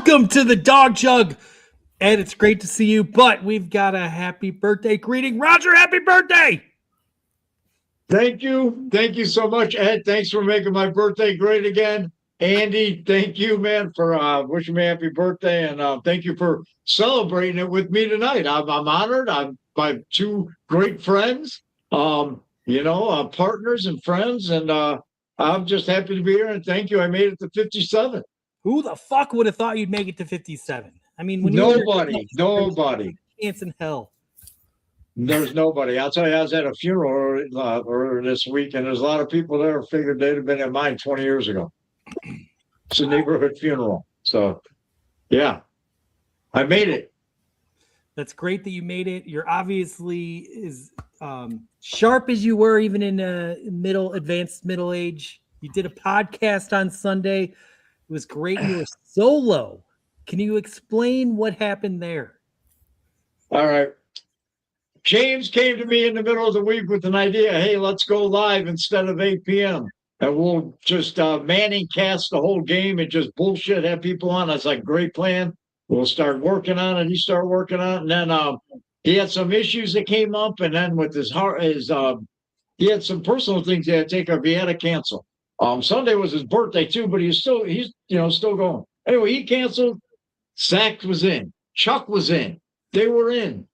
Welcome to the Dawg Chug, and it's great to see you, but we've got a happy birthday greeting. Roger, happy birthday! Thank you. Thank you so much, Ed. Thanks for making my birthday great again. Andy, thank you, man, for wishing me happy birthday, and thank you for celebrating it with me tonight. I'm honored. I'm my two great friends, partners and friends, and I'm just happy to be here, and thank you. I made it to 57. Who the fuck would have thought you'd make it to 57? I mean, when nobody. Chance in hell. There's nobody. I'll tell you, I was at a funeral earlier this week, and there's a lot of people there who figured they'd have been at mine 20 years ago. It's a neighborhood funeral. So, yeah, I made it. That's great that you made it. You're obviously as sharp as you were even in advanced middle age. You did a podcast on Sunday. It was great. You were solo. Can you explain what happened there? All right. James came to me in the middle of the week with an idea. Hey, let's go live instead of 8 p.m. And we'll just Manning cast the whole game and just bullshit, have people on. I was like, great plan. We'll start working on it. He started working on it. And then he had some issues that came up. And then with his heart, he had some personal things he had to take up. He had to cancel. Sunday was his birthday too, but he's still going. Anyway, he canceled. Zach was in. Chuck was in. They were in.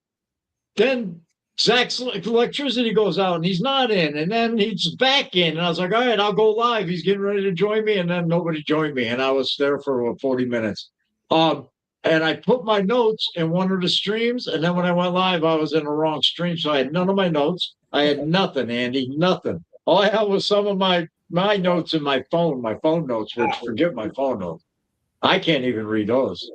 Then Zach's electricity goes out and he's not in. And then he's back in. And I was like, all right, I'll go live. He's getting ready to join me. And then nobody joined me. And I was there for 40 minutes. And I put my notes in one of the streams. And then when I went live, I was in the wrong stream. So I had none of my notes. I had nothing, Andy, nothing. All I had was some of my notes in my phone notes, which forget my phone notes. I can't even read those.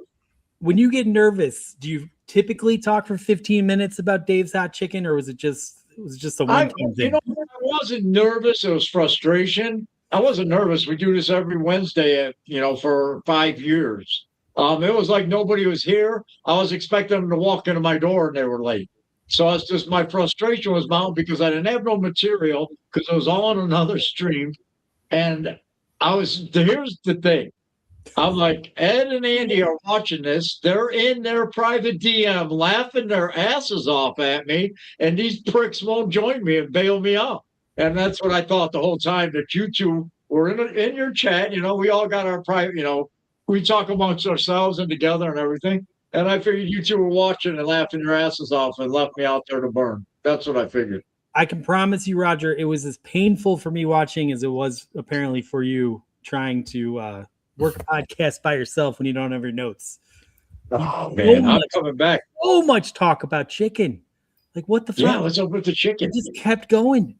When you get nervous, do you typically talk for 15 minutes about Dave's Hot Chicken, or was it just a one-time thing? I wasn't nervous. It was frustration. I wasn't nervous. We do this every Wednesday, for 5 years. It was like nobody was here. I was expecting them to walk into my door and they were late. So it's just my frustration was mounted because I didn't have no material because it was all on another stream. And here's the thing. I'm like, Ed and Andy are watching this. They're in their private DM laughing their asses off at me. And these pricks won't join me and bail me out. And that's what I thought the whole time, that you two were in your chat. We all got our private, we talk amongst ourselves and together and everything. And I figured you two were watching and laughing your asses off and left me out there to burn. That's what I figured. I can promise you, Roger, it was as painful for me watching as it was apparently for you trying to work a podcast by yourself when you don't have your notes. Oh, man, I'm coming back. So much talk about chicken. Like, what the fuck? Yeah, what's up with the chicken? It just kept going.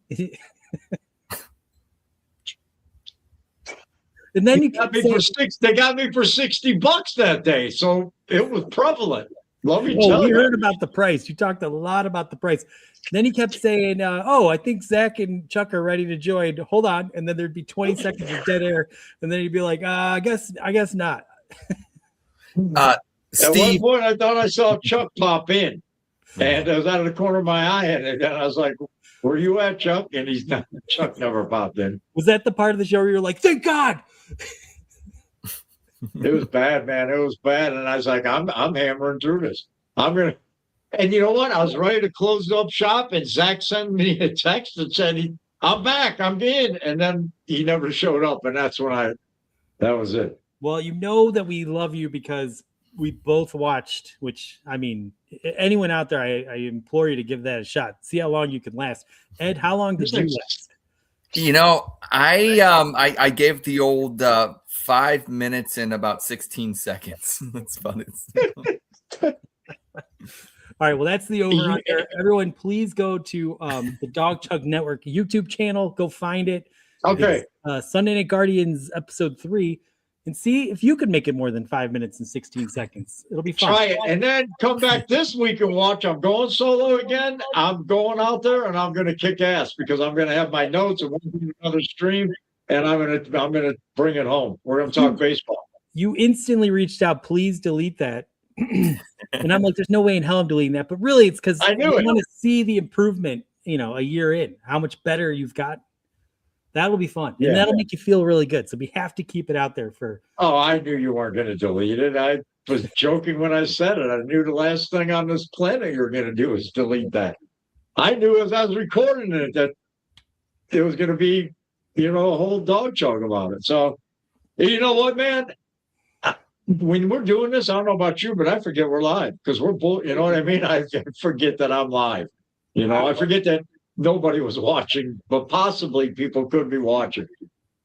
And then they got me for $60 that day, so it was prevalent. Let me tell you. We heard about the price. You talked a lot about the price. Then he kept saying, I think Zach and Chuck are ready to join. Hold on. And then there'd be 20 seconds of dead air. And then he'd be like, I guess not. At one point, I thought I saw Chuck pop in. And I was out of the corner of my eye. And I was like, where you at, Chuck? And he's not. Chuck never popped in. Was that the part of the show where you were like, thank God? It was bad, man. It was bad. And I was like, I'm hammering through this. And you know what? I was ready to close up shop, and Zach sent me a text and said, I'm back, I'm in. And then he never showed up. And that's when that was it. Well, you know that we love you because we both watched, which, I mean, anyone out there, I implore you to give that a shot. See how long you can last. Ed, how long did you last? I gave the old 5 minutes and about 16 seconds. That's funny. All right, well, that's the over under. Everyone, please go to the Dawg Chug Network YouTube channel. Go find it. Okay. It's, Sunday Night Guardians episode 3, and see if you can make it more than 5 minutes and 16 seconds. It'll be fun. Try it, and then come back this week and watch. I'm going solo again. I'm going out there, and I'm going to kick ass because I'm going to have my notes and we'll do another stream, and I'm going to bring it home. We're going to talk baseball. You instantly reached out. Please delete that. And I'm like, there's no way in hell I'm deleting that. But really, it's because I want to see the improvement, a year in, how much better you've got. That'll be fun. Yeah. And that'll make you feel really good. So we have to keep it out there for. Oh, I knew you weren't going to delete it. I was joking when I said it. I knew the last thing on this planet you were going to do was delete that. I knew as I was recording it that it was going to be, a whole dog chug about it. So, you know what, man? When we're doing this, I don't know about you, but I forget we're live because we're both, you know what I mean? I forget that I'm live. I forget that nobody was watching, but possibly people could be watching.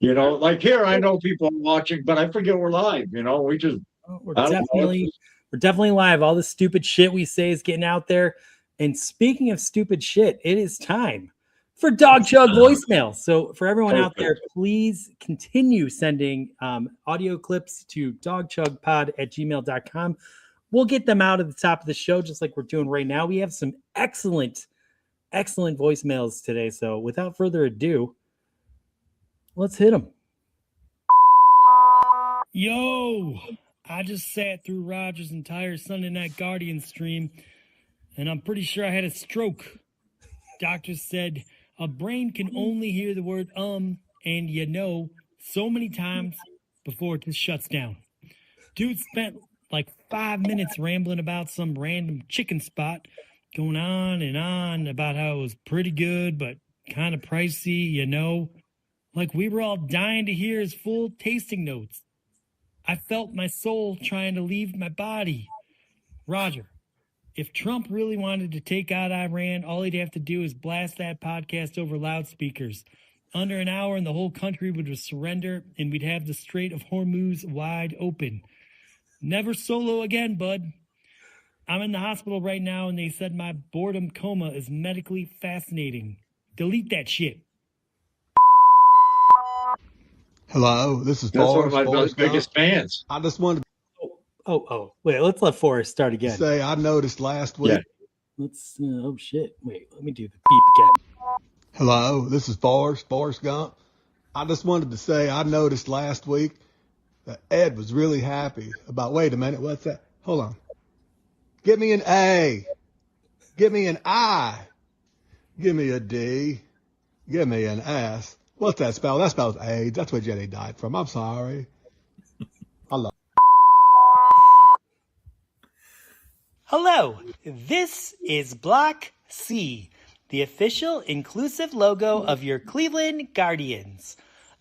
Like here, I know people are watching, but I forget we're live. We just we're definitely live. All the stupid shit we say is getting out there. And speaking of stupid shit, it is time for Dawg Chug voicemail. So for everyone out there, please continue sending audio clips to dawgchugpod@gmail.com. We'll get them out at the top of the show, just like we're doing right now. We have some excellent voicemails today. So without further ado, let's hit them. Yo, I just sat through Roger's entire Sunday Night Guardian stream, and I'm pretty sure I had a stroke. Doctors said a brain can only hear the word and so many times before it just shuts down. Dude spent like 5 minutes rambling about some random chicken spot, going on and on about how it was pretty good, but kind of pricey, Like we were all dying to hear his full tasting notes. I felt my soul trying to leave my body. Roger, if Trump really wanted to take out Iran, all he'd have to do is blast that podcast over loudspeakers. Under an hour and the whole country would surrender and we'd have the Strait of Hormuz wide open. Never solo again, bud. I'm in the hospital right now and they said my boredom coma is medically fascinating. Delete that shit. Hello, this is that's Forrest. one of my biggest fans. I just wanted Oh, wait, let's let Forrest start to again. say I noticed last week. Yeah. Let's, oh shit. Wait, let me do the beep again. Hello, this is Forrest Gump. I just wanted to say I noticed last week that Ed was really happy about, wait a minute, what's that? Hold on. Give me an A. Give me an I. Give me a D. Give me an S. What's that spell? That spells AIDS. That's where Jenny died from. I'm sorry. I love. Hello, this is Block C, the official inclusive logo of your Cleveland Guardians.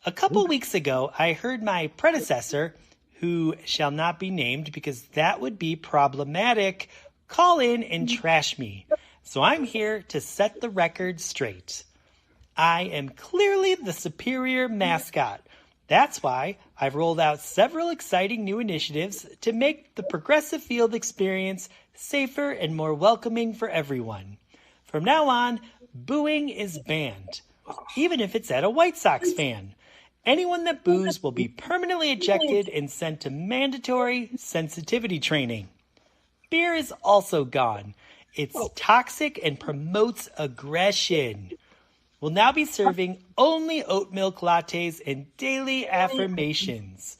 A couple weeks ago, I heard my predecessor, who shall not be named because that would be problematic, call in and trash me. So I'm here to set the record straight. I am clearly the superior mascot. That's why I've rolled out several exciting new initiatives to make the progressive field experience safer and more welcoming for everyone. From now on, booing is banned, even if it's at a White Sox fan. Anyone that boos will be permanently ejected and sent to mandatory sensitivity training. Beer is also gone. It's toxic and promotes aggression. We'll now be serving only oat milk lattes and daily affirmations.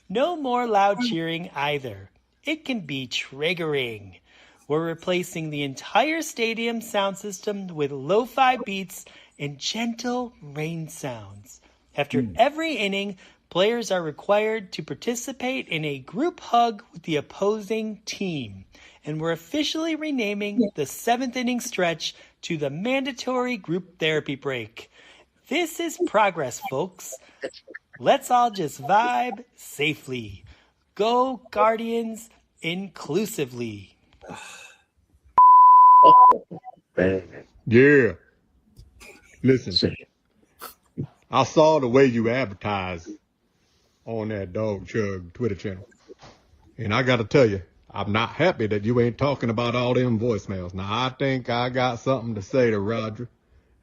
No more loud cheering either. It can be triggering. We're replacing the entire stadium sound system with lo-fi beats and gentle rain sounds. After every inning, players are required to participate in a group hug with the opposing team. And we're officially renaming the 7th inning stretch to the mandatory group therapy break. This is progress, folks. Let's all just vibe safely. Go Guardians inclusively. Yeah. Listen, I saw the way you advertised on that Dawg Chug Twitter channel. And I got to tell you, I'm not happy that you ain't talking about all them voicemails. Now, I think I got something to say to Roger.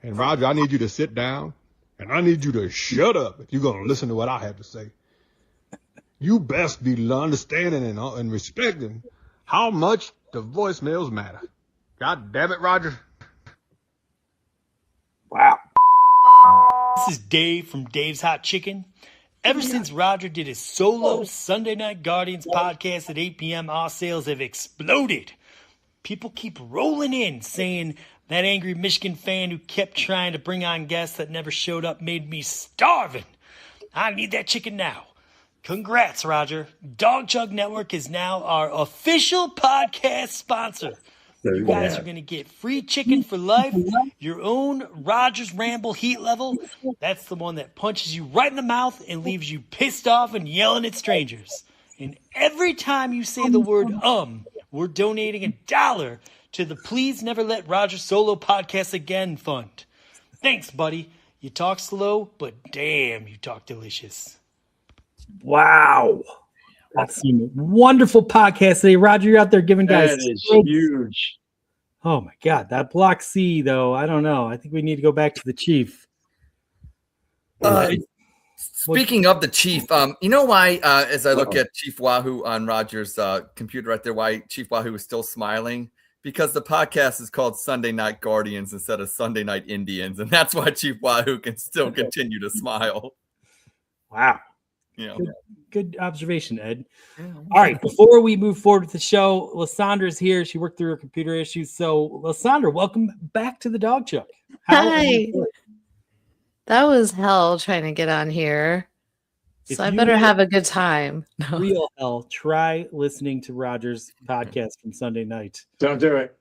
And Roger, I need you to sit down and I need you to shut up if you're going to listen to what I have to say. You best be understanding and respecting how much the voicemails matter. God damn it, Roger. Wow. This is Dave from Dave's Hot Chicken. Ever since Roger did his solo Sunday Night Guardians podcast at 8 p.m., our sales have exploded. People keep rolling in saying That angry Michigan fan who kept trying to bring on guests that never showed up made me starving. I need that chicken now. Congrats, Roger. Dawg Chug Network is now our official podcast sponsor. You guys are going to get free chicken for life, your own Rogers Ramble heat level. That's the one that punches you right in the mouth and leaves you pissed off and yelling at strangers. And every time you say the word we're donating $1 to the Please Never Let Roger Solo Podcast Again fund. Thanks, buddy. You talk slow, but damn, you talk delicious. Wow. That's some wonderful podcast today. Roger, you're out there giving guys. That is huge. Oh my God. That block C, though, I don't know. I think we need to go back to the Chief. Speaking of the Chief, you know why, as I look at Chief Wahoo on Roger's computer right there, why Chief Wahoo is still smiling? Because the podcast is called Sunday Night Guardians instead of Sunday Night Indians. And that's why Chief Wahoo can still continue to smile. Wow. Yeah. Good observation, Ed. All right. Before we move forward with the show, Lysandra's here. She worked through her computer issues. So, Lysandra, welcome back to the Dawg Chug. Hi. That was hell trying to get on here. If So I you better want have a good time. No. Real hell. Try listening to Roger's podcast from Sunday night. Don't do it.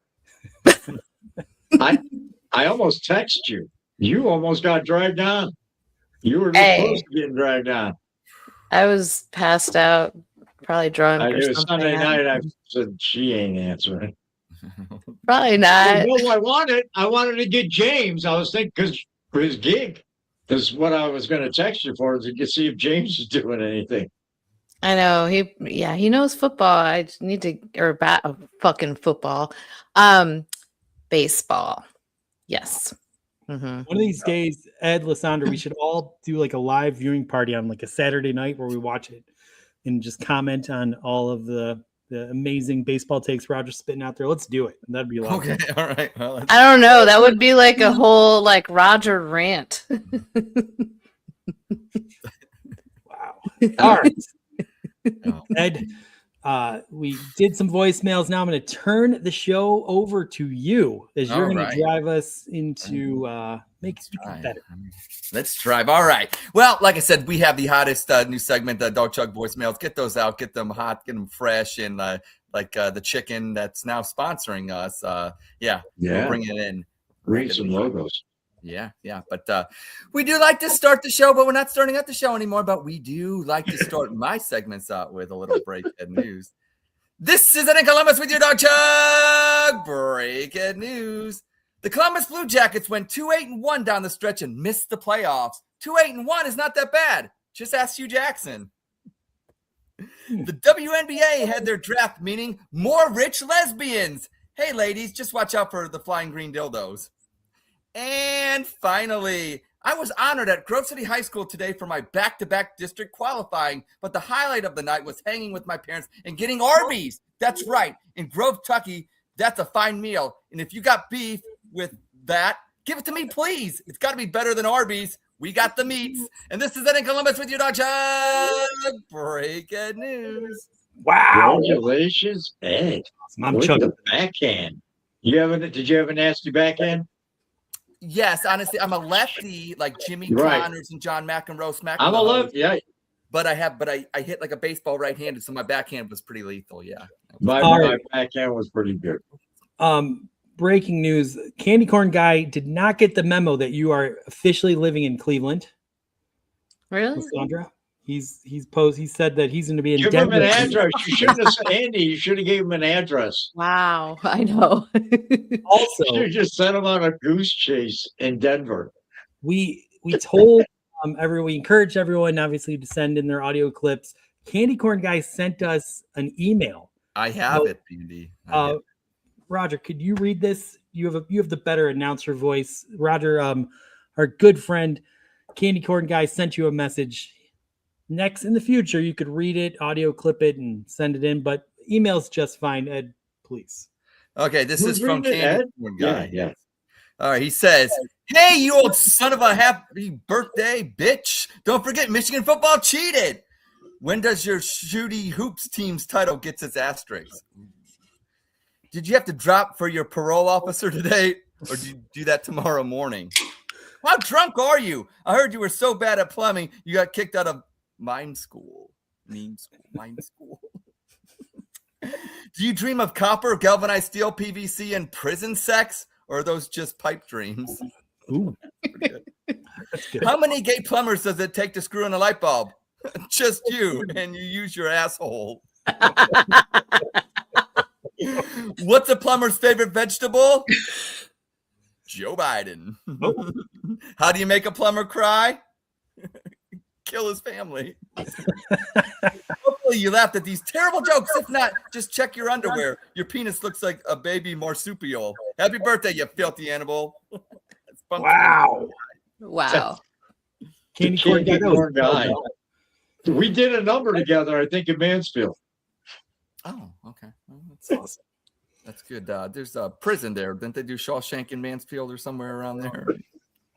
I almost texted you. You almost got dragged on. You were close to getting dragged on. I was passed out, probably drunk or It was something. Sunday night. I said she ain't answering. Probably not. No, I wanted to get James. I was thinking because for his gig. This is what I was going to text you for, to see if James is doing anything. I know he knows football. I just need to fucking football, baseball. Yes. One of these days, Ed, Lysandra, we should all do like a live viewing party on like a Saturday night where we watch it and just comment on all of the amazing baseball takes Roger's spitting out there. Let's do it. That'd be a lot. Okay. All right. Well, I don't know. That would be like a whole like Roger rant. Wow. All right. Ed, we did some voicemails. Now I'm going to turn the show over to you as you're going to drive us into make it better. Let's drive. All right. Well, like I said, we have the hottest new segment, the Dawg Chug voicemails. Get those out. Get them hot. Get them fresh. And like the chicken that's now sponsoring us. We'll bring it in. Read some logos. Yeah. But we do like to start the show, but we're not starting at the show anymore. But we do like to start my segments out with a little breakhead news. This is Ed in Columbus with your Dawg Chug. Breakhead news. The Columbus Blue Jackets went 2-8-1 down the stretch and missed the playoffs. 2-8-1 is not that bad. Just ask Hugh Jackson. The WNBA had their draft, meaning more rich lesbians. Hey, ladies, just watch out for the flying green dildos. And finally, I was honored at Grove City High School today for my back-to-back district qualifying, but the highlight of the night was hanging with my parents and getting Arby's. That's right. In Grove, Kentucky, that's a fine meal. And if you got beef with that, give it to me, please. It's got to be better than Arby's. We got the meats. And this is Ed in Columbus with your Dawg Chug. Breaking news. Wow. Congratulations, Ed. I'm With chugging. the backhand. Did you have a nasty backhand? Yes, honestly, I'm a lefty like Jimmy Connors and John McEnroe. I'm a lefty, yeah. But I hit like a baseball right-handed, so my backhand was pretty lethal. Yeah. My backhand was pretty good. Breaking news: Candy Corn Guy did not get the memo that you are officially living in Cleveland. Really? Lysandra? He said that he's going to be in Give Denver. him an address. You shouldn't have said, Andy. You should have gave him an address. Wow. I know. Also, You just sent him on a goose chase in Denver. we told everyone, we encouraged everyone obviously to send in their audio clips. Candy Corn Guy sent us an email. I have it, Andy. Roger, could you read this? You have the better announcer voice. Roger, our good friend Candy Corn Guy sent you a message. Next, in the future, you could read it, audio clip it, and send it in, but email's just fine. Ed, please. Okay, this is from reading it, Candy Ed? Corn Guy. Yeah. All right, he says, "Hey, you old son of a happy birthday, bitch! Don't forget Michigan football cheated. When does your Shooty Hoops team's title gets its asterisk? Did you have to drop for your parole officer today? or do you do that tomorrow morning? How drunk are you? I heard you were so bad at plumbing, you got kicked out of mime school. Do you dream of copper, galvanized steel, PVC, and prison sex? Or are those just pipe dreams? Ooh, That's good. How many gay plumbers does it take to screw in a light bulb? Just you, and you use your asshole. What's a plumber's favorite vegetable? Joe Biden. How do you make a plumber cry? Kill his family. Hopefully you laughed at these terrible jokes. If not, just check your underwear. Your penis looks like a baby marsupial. Happy birthday, you filthy animal. Wow. Wow. Candy corn guy. We did a number together, I think, in Mansfield. Oh, okay. Well, that's awesome. That's good. There's a prison there. Didn't they do Shawshank in Mansfield or somewhere around there?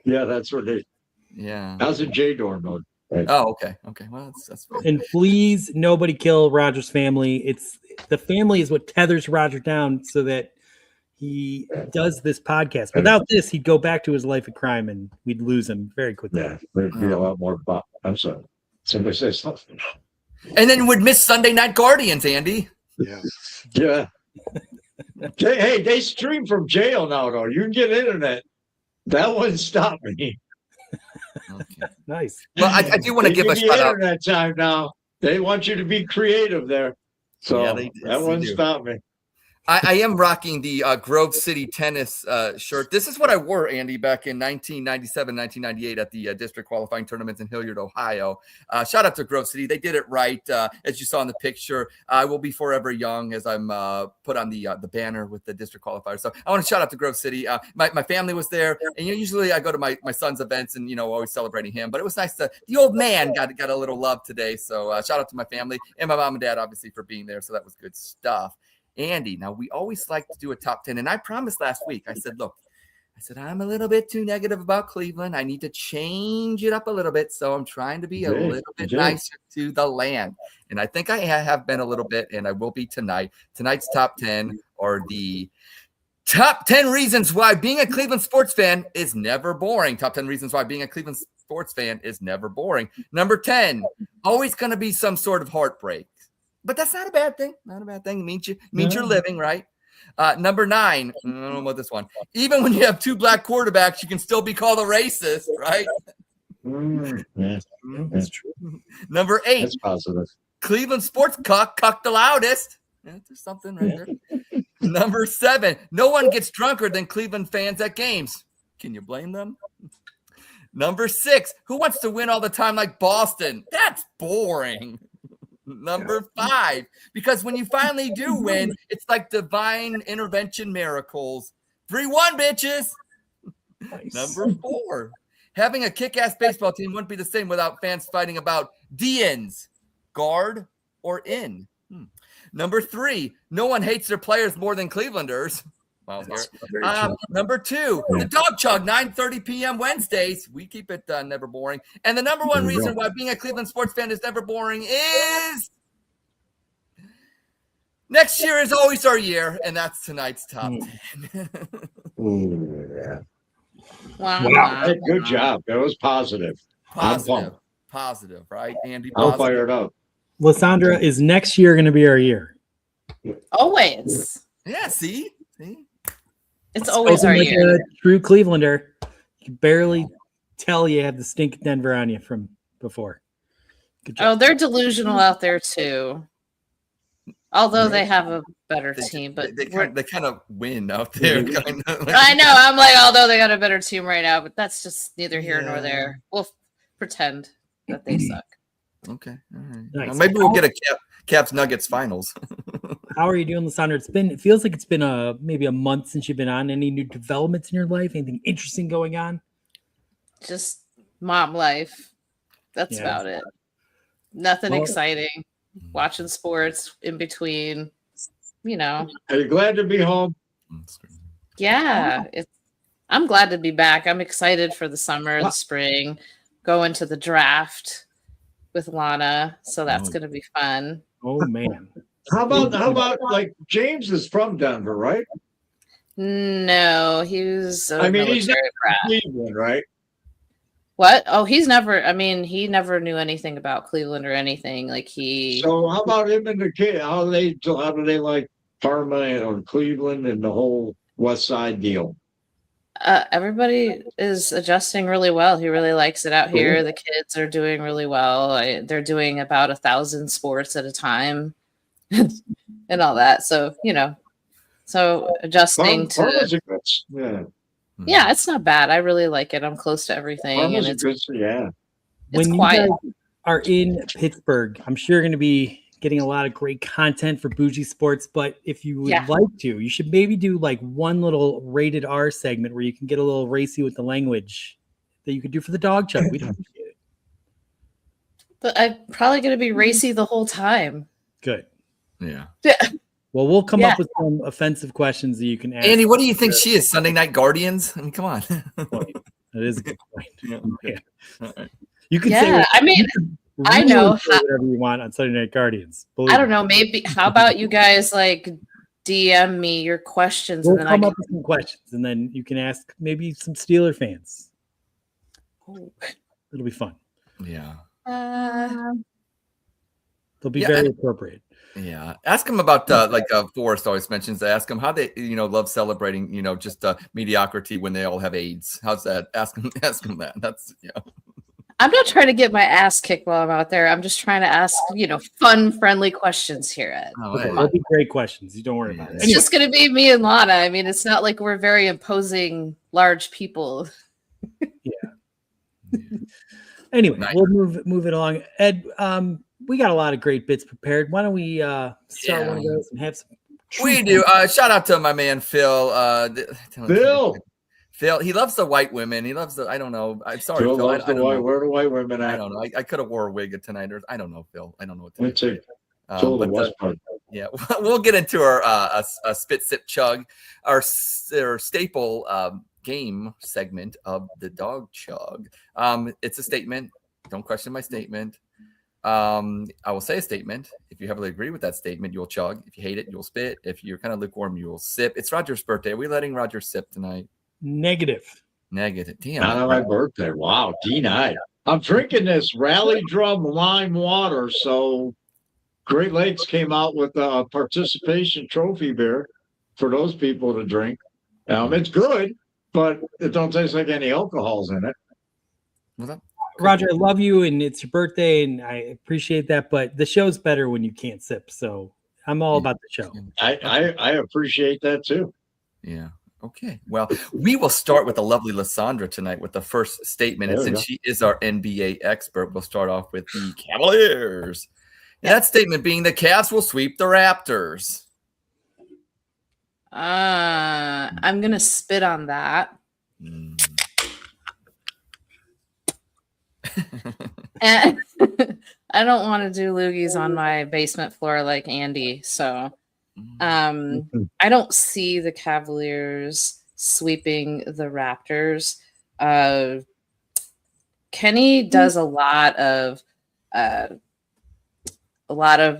Yeah, that's what they. Yeah. How's a J dorm mode? Right. Oh, okay. Okay. Well, that's fair. And please, nobody kill Roger's family. It's the family is what tethers Roger down so that he does this podcast. Without this, he'd go back to his life of crime, and we'd lose him very quickly. Yeah, there'd be a lot more. I'm sorry. Somebody say something. And then would miss Sunday Night Guardians, Andy. Yeah. Yeah. Hey, they stream from jail now, though. You can get internet. That wouldn't stop me. Okay. Nice. Well, I do want to give a shout out. Internet time now. They want you to be creative there. So Yeah, that wouldn't stop me. I am rocking the Grove City tennis shirt. This is what I wore, Andy, back in 1997, 1998 at the district qualifying tournaments in Hilliard, Ohio. Shout out to Grove City. They did it right. As you saw in the picture, I will be forever young as I'm put on the banner with the district qualifier. So I want to shout out to Grove City. My family was there, and usually I go to my son's events and, always celebrating him. But it was nice the old man got a little love today. So shout out to my family and my mom and dad, obviously, for being there. So that was good stuff. Andy, now we always like to do a top 10. And I promised last week, I said, I'm a little bit too negative about Cleveland. I need to change it up a little bit. So I'm trying to be a little bit nicer to the land. And I think I have been a little bit, and I will be tonight. Tonight's top 10 are the top 10 reasons why being a Cleveland sports fan is never boring. Top 10 reasons why being a Cleveland sports fan is never boring. Number 10, always going to be some sort of heartbreak. But that's not a bad thing. Not a bad thing. Means you're living, right? Number 9. I don't know about this one. Even when you have 2 black quarterbacks, you can still be called a racist, right? That's true. Number 8. That's positive. Cleveland sports cuck the loudest. Yeah, there's something right there. Number 7. No one gets drunker than Cleveland fans at games. Can you blame them? Number 6. Who wants to win all the time like Boston? That's boring. Number 5, because when you finally do win, it's like divine intervention miracles. 3-1, bitches. Nice. Number 4, having a kick-ass baseball team wouldn't be the same without fans fighting about DNs, guard or in. Number 3, no one hates their players more than Clevelanders. Wow, number 2, the Dawg Chug, 9:30 p.m. Wednesdays. We keep it never boring. And the number 1 reason why being a Cleveland sports fan is never boring is next year is always our year, and that's tonight's top 10. Yeah. Wow. Hey, good job. That was positive. Positive, right, Andy? I'm fired up. Lysandra, is next year going to be our year? Always. Yeah, see? It's always our Like year. a true Clevelander, you can barely tell you have the stink of Denver on you from before. Good job. Oh, they're delusional out there too. Although they have a better team, but they kind of win out there. I know. I'm like, although they got a better team right now, but that's just neither here nor there. We'll pretend that they suck. Okay, all right. Nice. Well, maybe we'll get a Caps Nuggets finals. How are you doing, Lysandra? It feels like it's been maybe a month since you've been on. Any new developments in your life? Anything interesting going on? Just mom life. That's about it. Nothing exciting. Watching sports in between, Are you glad to be home? Yeah, I'm glad to be back. I'm excited for the summer, the spring, going to the draft with Lana. So that's going to be fun. Oh man. How about like James is from Denver, right? No, he was a I mean, he's not military brat. Cleveland, right? What? Oh, he's never. I mean, he never knew anything about Cleveland or anything. Like he. So how about him and the kid? How do they like Parma or Cleveland and the whole West Side deal? Everybody is adjusting really well. He really likes it out here. Cool. The kids are doing really well. They're doing about 1,000 sports at a time, and all that. So so adjusting to. Parma's a good, yeah. Yeah, it's not bad. I really like it. I'm close to everything, Parma's and a it's good, yeah. it's When quiet. you guys are in Pittsburgh, I'm sure you're going to be getting a lot of great content for Bougie Sports. But if you would Yeah. like to, you should maybe do like one little rated R segment where you can get a little racy with the language that you could do for the Dawg Chug. We'd appreciate it. But I'm probably going to be racy the whole time. Good. Yeah. Well, we'll come Yeah. up with some offensive questions that you can ask. Andy, what do you think she is? Sunday Night Guardians? I mean, come on. That is a good point. Yeah. Yeah. All right. You can Yeah, say I mean, I really know say whatever you want on Sunday Night Guardians. Believe I don't me. know. Maybe how about you guys like DM me your questions We'll and then I come can. up with some questions, and then you can ask maybe some Steeler fans. It'll be fun. Yeah. They'll be Yeah, very and- appropriate. Yeah. Ask him about Forrest always mentions. Ask him how they love celebrating just mediocrity when they all have AIDS. How's that? Ask him that. That's I'm not trying to get my ass kicked while I'm out there. I'm just trying to ask, fun, friendly questions here, Ed. Oh, Okay, hey. they'll be great questions. You don't worry about it. It's Anyway, just going to be me and Lana. I mean, it's not like we're very imposing large people. anyway, Nice. we'll move it along. Ed, we got a lot of great bits prepared. Why don't we start one of those and have some? We do. Shout out to my man Phil. Phil, he loves the white women. He loves the. I don't know. I'm sorry, Phil Phil. loves I the don't white. know. Where do white women I at? don't know. I could have wore a wig tonight, or I don't know, Phil. I don't know what to Let's do. see. Phil, the But, West part. yeah, we'll get into our a spit sip chug, our staple game segment of the Dawg Chug. It's a statement. Don't question my statement. I will say a statement. If you heavily agree with that statement, you'll chug. If you hate it, you'll spit. If you're kind of lukewarm, you will sip. It's Roger's birthday. Are we letting Roger sip tonight? Negative. Damn. Not on my birthday. Wow, denied. I'm drinking this Rally Drum lime water. So Great Lakes came out with a participation trophy beer for those people to drink. It's good, but it don't taste like any alcohol's in it. What's up? Roger, I love you, and it's your birthday, and I appreciate that. But the show's better when you can't sip. So I'm all about the show. I appreciate that too. Yeah. Okay. Well, we will start with the lovely Lysandra tonight with the first statement. And There we since go. she is our NBA expert, we'll start off with the Cavaliers. And that statement being the Cavs will sweep the Raptors. I'm going to spit on that. Mm. And I don't want to do loogies on my basement floor like Andy. So I don't see the Cavaliers sweeping the Raptors. Kenny does a lot of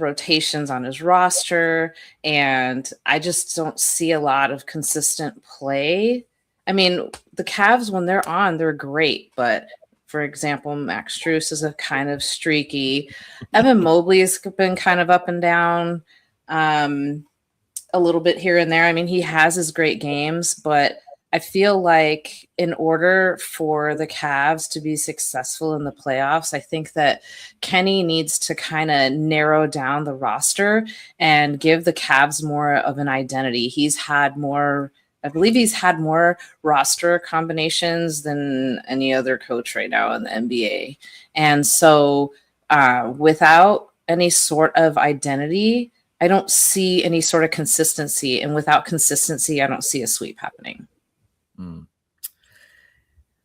rotations on his roster, and I just don't see a lot of consistent play. I mean, the Cavs, when they're on, they're great, but for example, Max Strus is a kind of streaky. Evan Mobley has been kind of up and down a little bit here and there. I mean, he has his great games, but I feel like in order for the Cavs to be successful in the playoffs, I think that Kenny needs to kind of narrow down the roster and give the Cavs more of an identity. I believe he's had more roster combinations than any other coach right now in the NBA. And so without any sort of identity, I don't see any sort of consistency. And without consistency, I don't see a sweep happening.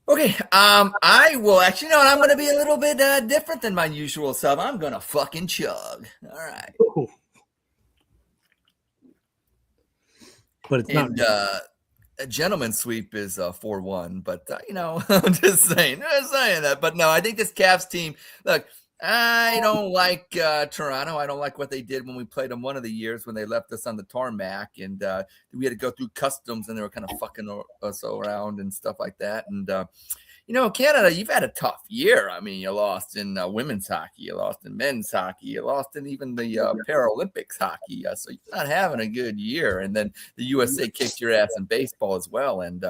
Okay. I will actually, I'm going to be a little bit different than my usual self. I'm going to fucking chug. All right. Ooh. But it's not. And a gentleman's sweep is 4-1, but I'm just saying that. But no, I think this Cavs team. Look, I don't like Toronto. I don't like what they did when we played them one of the years when they left us on the tarmac and we had to go through customs and they were kind of fucking us around and stuff like that. And, Canada, you've had a tough year. I mean, you lost in women's hockey. You lost in men's hockey. You lost in even the Paralympics hockey. So you're not having a good year. And then the USA kicked your ass in baseball as well. And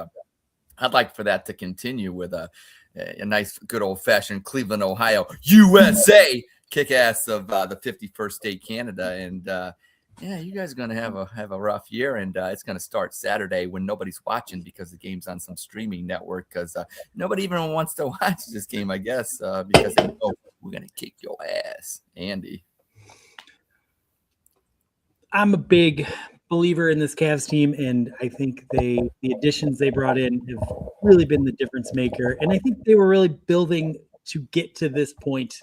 I'd like for that to continue with a nice, good old-fashioned Cleveland, Ohio, USA kick-ass of the 51st state Canada. And, you guys are going to have a rough year, and it's going to start Saturday when nobody's watching because the game's on some streaming network because nobody even wants to watch this game, I guess, because they know we're going to kick your ass. Andy. I'm a big believer in this Cavs team, and I think the additions they brought in have really been the difference maker. And I think they were really building to get to this point,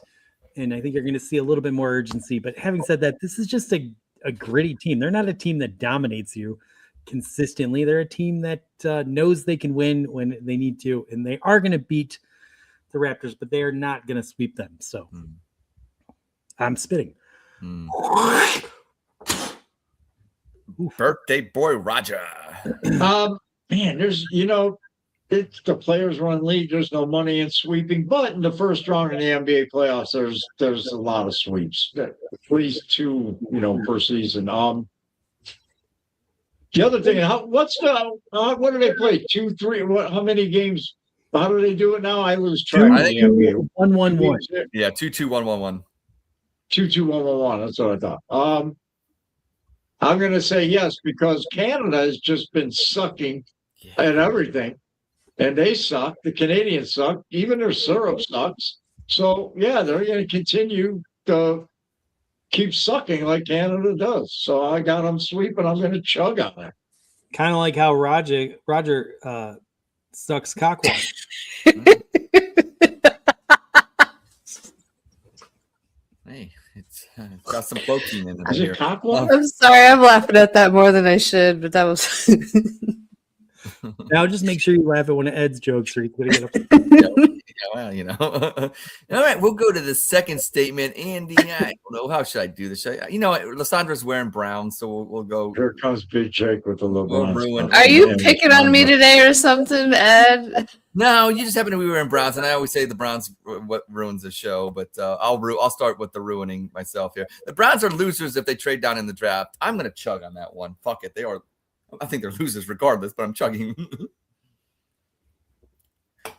and I think you're going to see a little bit more urgency. But having said that, this is just a gritty team. They're not a team that dominates you consistently. They're a team that knows they can win when they need to, and they are going to beat the Raptors, but they are not going to sweep them. So I'm spitting. Birthday boy Roger. Man, there's it's the players run league. There's no money in sweeping, but in the first round in the NBA playoffs, there's a lot of sweeps. At least two, per season. The other thing, what do they play? 2, 3? How many games? How do they do it now? I lose track. I think 1-1-1. Yeah, 2-2-1-1-1. 2-2-1-1-1. That's what I thought. I'm going to say yes because Canada has just been sucking at everything, and they suck. The Canadians suck. Even their syrup sucks. So, they're going to continue to keep sucking like Canada does. So I got them sweeping. I'm going to chug on it. Kind of like how Roger sucks cockwater. Hey, it's got some protein in it. Is it cockwater? I'm sorry, I'm laughing at that more than I should, but that was. Now just make sure you laugh at one of Ed's jokes or he's going to get All right, we'll go to the second statement. Andy, I don't know. How should I do this? Lysandra's wearing brown, so we'll go. Here comes Big Jake with the LeBron. Are you picking on me today or something, Ed? No, you just happen to be wearing Browns, and I always say the Browns what ruins the show, but I'll start with the ruining myself here. The Browns are losers if they trade down in the draft. I'm going to chug on that one. Fuck it. I think they're losers regardless, but I'm chugging.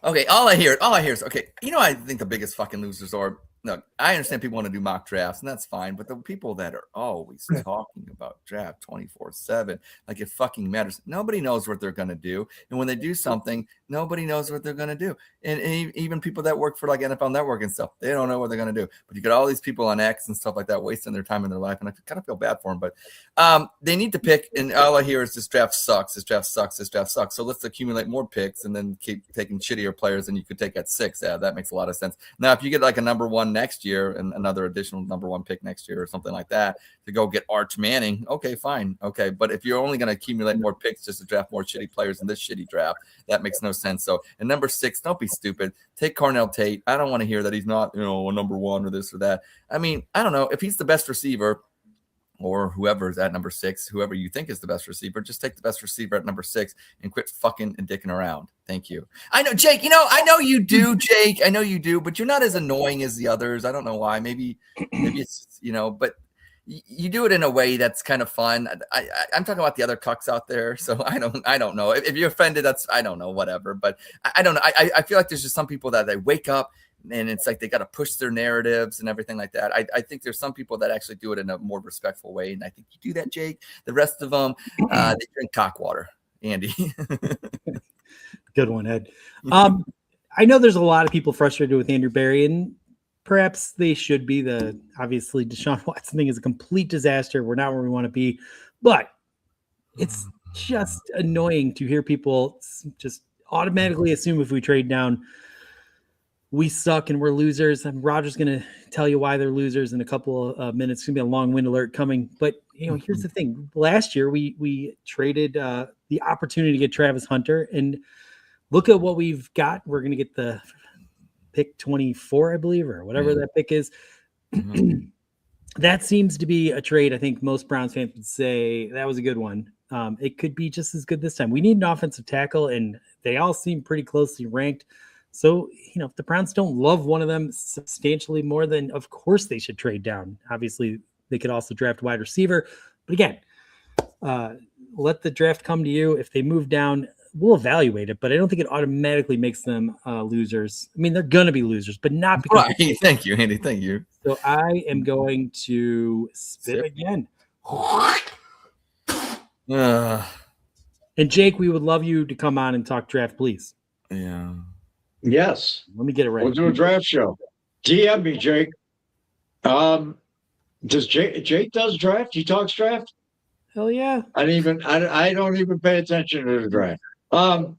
Okay, all I hear is, okay, I think the biggest fucking losers are, look, I understand people want to do mock drafts, and that's fine, but the people that are always talking about draft 24/7, like it fucking matters. Nobody knows what they're going to do, and when they do something, nobody knows what they're going to do. And even people that work for like NFL Network and stuff, they don't know what they're going to do. But you got all these people on X and stuff like that wasting their time in their life, and I kind of feel bad for them. But they need to pick, and all I hear is this draft sucks, this draft sucks, this draft sucks. So let's accumulate more picks and then keep taking shittier players than you could take at 6. Yeah, that makes a lot of sense. Now, if you get like a number 1 next year and another additional number 1 pick next year or something like that to go get Arch Manning, okay, fine. Okay, but if you're only going to accumulate more picks just to draft more shitty players in this shitty draft, that makes no sense. So, and number 6, don't be stupid. Take Cornell Tate. I don't want to hear that he's not, a number 1 or this or that. I mean, I don't know. If he's the best receiver, or whoever is at number 6, whoever you think is the best receiver, just take the best receiver at number 6 and quit fucking and dicking around. Thank you. I know, Jake, I know you do, Jake. I know you do, but you're not as annoying as the others. I don't know why. Maybe it's, but you do it in a way that's kind of fun. I'm talking about the other cucks out there. So I don't know. If you're offended, I don't know, whatever. But I don't know. I feel like there's just some people that they wake up and it's like they got to push their narratives and everything like that. I think there's some people that actually do it in a more respectful way. And I think you do that, Jake. The rest of them, they drink cock water. Andy. Good one, Ed. I know there's a lot of people frustrated with Andrew Berry, and perhaps they should be. Obviously, Deshaun Watson thing is a complete disaster. We're not where we want to be. But it's just annoying to hear people just automatically assume if we trade down, we suck and we're losers. And Roger's going to tell you why they're losers in a couple of minutes. It's going to be a long wind alert coming. But, here's the thing. Last year, we traded the opportunity to get Travis Hunter. And look at what we've got. We're going to get the pick 24, I believe, or whatever that pick is. Mhm. That seems to be a trade. I think most Browns fans would say that was a good one. It could be just as good this time. We need an offensive tackle, and they all seem pretty closely ranked. So, if the Browns don't love one of them substantially more, then of course they should trade down. Obviously, they could also draft wide receiver. But again, let the draft come to you. If they move down, we'll evaluate it, but I don't think it automatically makes them losers. I mean, they're going to be losers, but not because. Right. Thank you, Andy. Thank you. So I am going to spit again. Uh, And Jake, we would love you to come on and talk draft, please. yeah. Yes. Let me get it right. We'll do a draft show. DM me, Jake. Does Jake does draft? He talks draft? Hell yeah. I don't even pay attention to the draft. I'm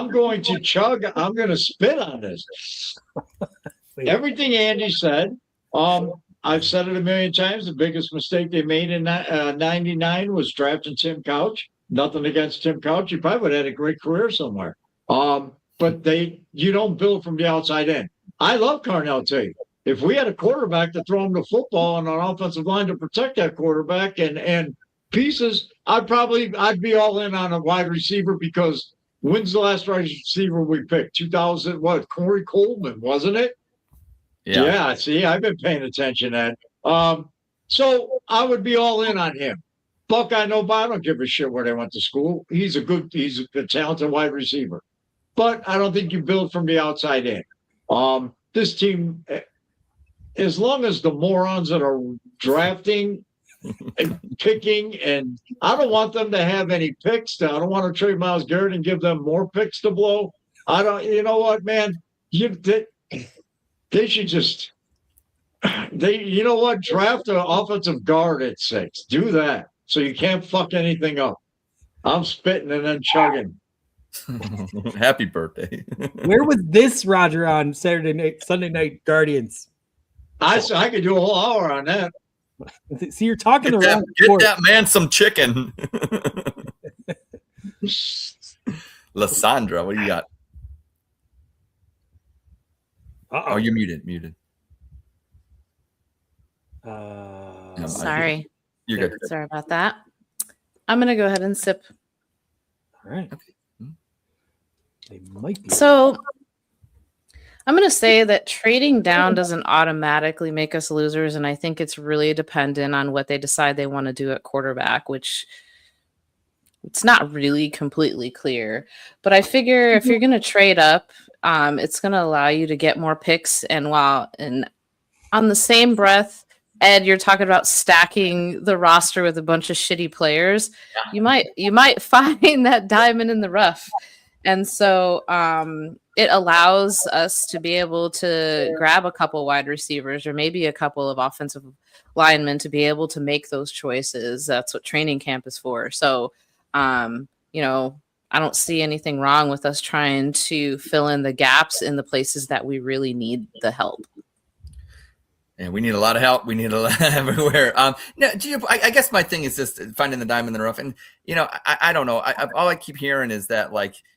going to chug. I'm going to spit on this. Everything Andy said. I've said it a million times. The biggest mistake they made in '99 was drafting Tim Couch. Nothing against Tim Couch. He probably would have had a great career somewhere. But you don't build from the outside in. I love Carnell Tate. If we had a quarterback to throw him the football and an offensive line to protect that quarterback and pieces, I'd be all in on a wide receiver, because when's the last wide receiver we picked? 2000, what? Corey Coleman, wasn't it? Yeah. See, I've been paying attention to that. So I would be all in on him. Buckeye, no, I don't give a shit where they went to school. He's a talented wide receiver. But I don't think you build from the outside in. This team, as long as the morons that are drafting and picking, and I don't want them to have any picks. I don't want to trade Myles Garrett and give them more picks to blow. You know what, man? They should just, draft an offensive guard at 6. Do that so you can't fuck anything up. I'm spitting and then chugging. Happy birthday. Where was this, Roger, on Sunday night Guardians? I could do a whole hour on that. See, you're talking Get that man some chicken. Lysandra, what do you got? Uh-oh. Oh, you're muted. Sorry. You're good. Sorry about that. I'm going to go ahead and sip. All right. Okay. They might be. So I'm going to say that trading down doesn't automatically make us losers. And I think it's really dependent on what they decide they want to do at quarterback, which it's not really completely clear. But I figure if you're going to trade up, it's going to allow you to get more picks. And on the same breath, Ed, you're talking about stacking the roster with a bunch of shitty players. Yeah. You might find that diamond in the rough. And so it allows us to be able to grab a couple wide receivers or maybe a couple of offensive linemen to be able to make those choices. That's what training camp is for. So, I don't see anything wrong with us trying to fill in the gaps in the places that we really need the help. And we need a lot of help. We need a lot everywhere. I guess my thing is just finding the diamond in the rough. And, I don't know. All I keep hearing is that,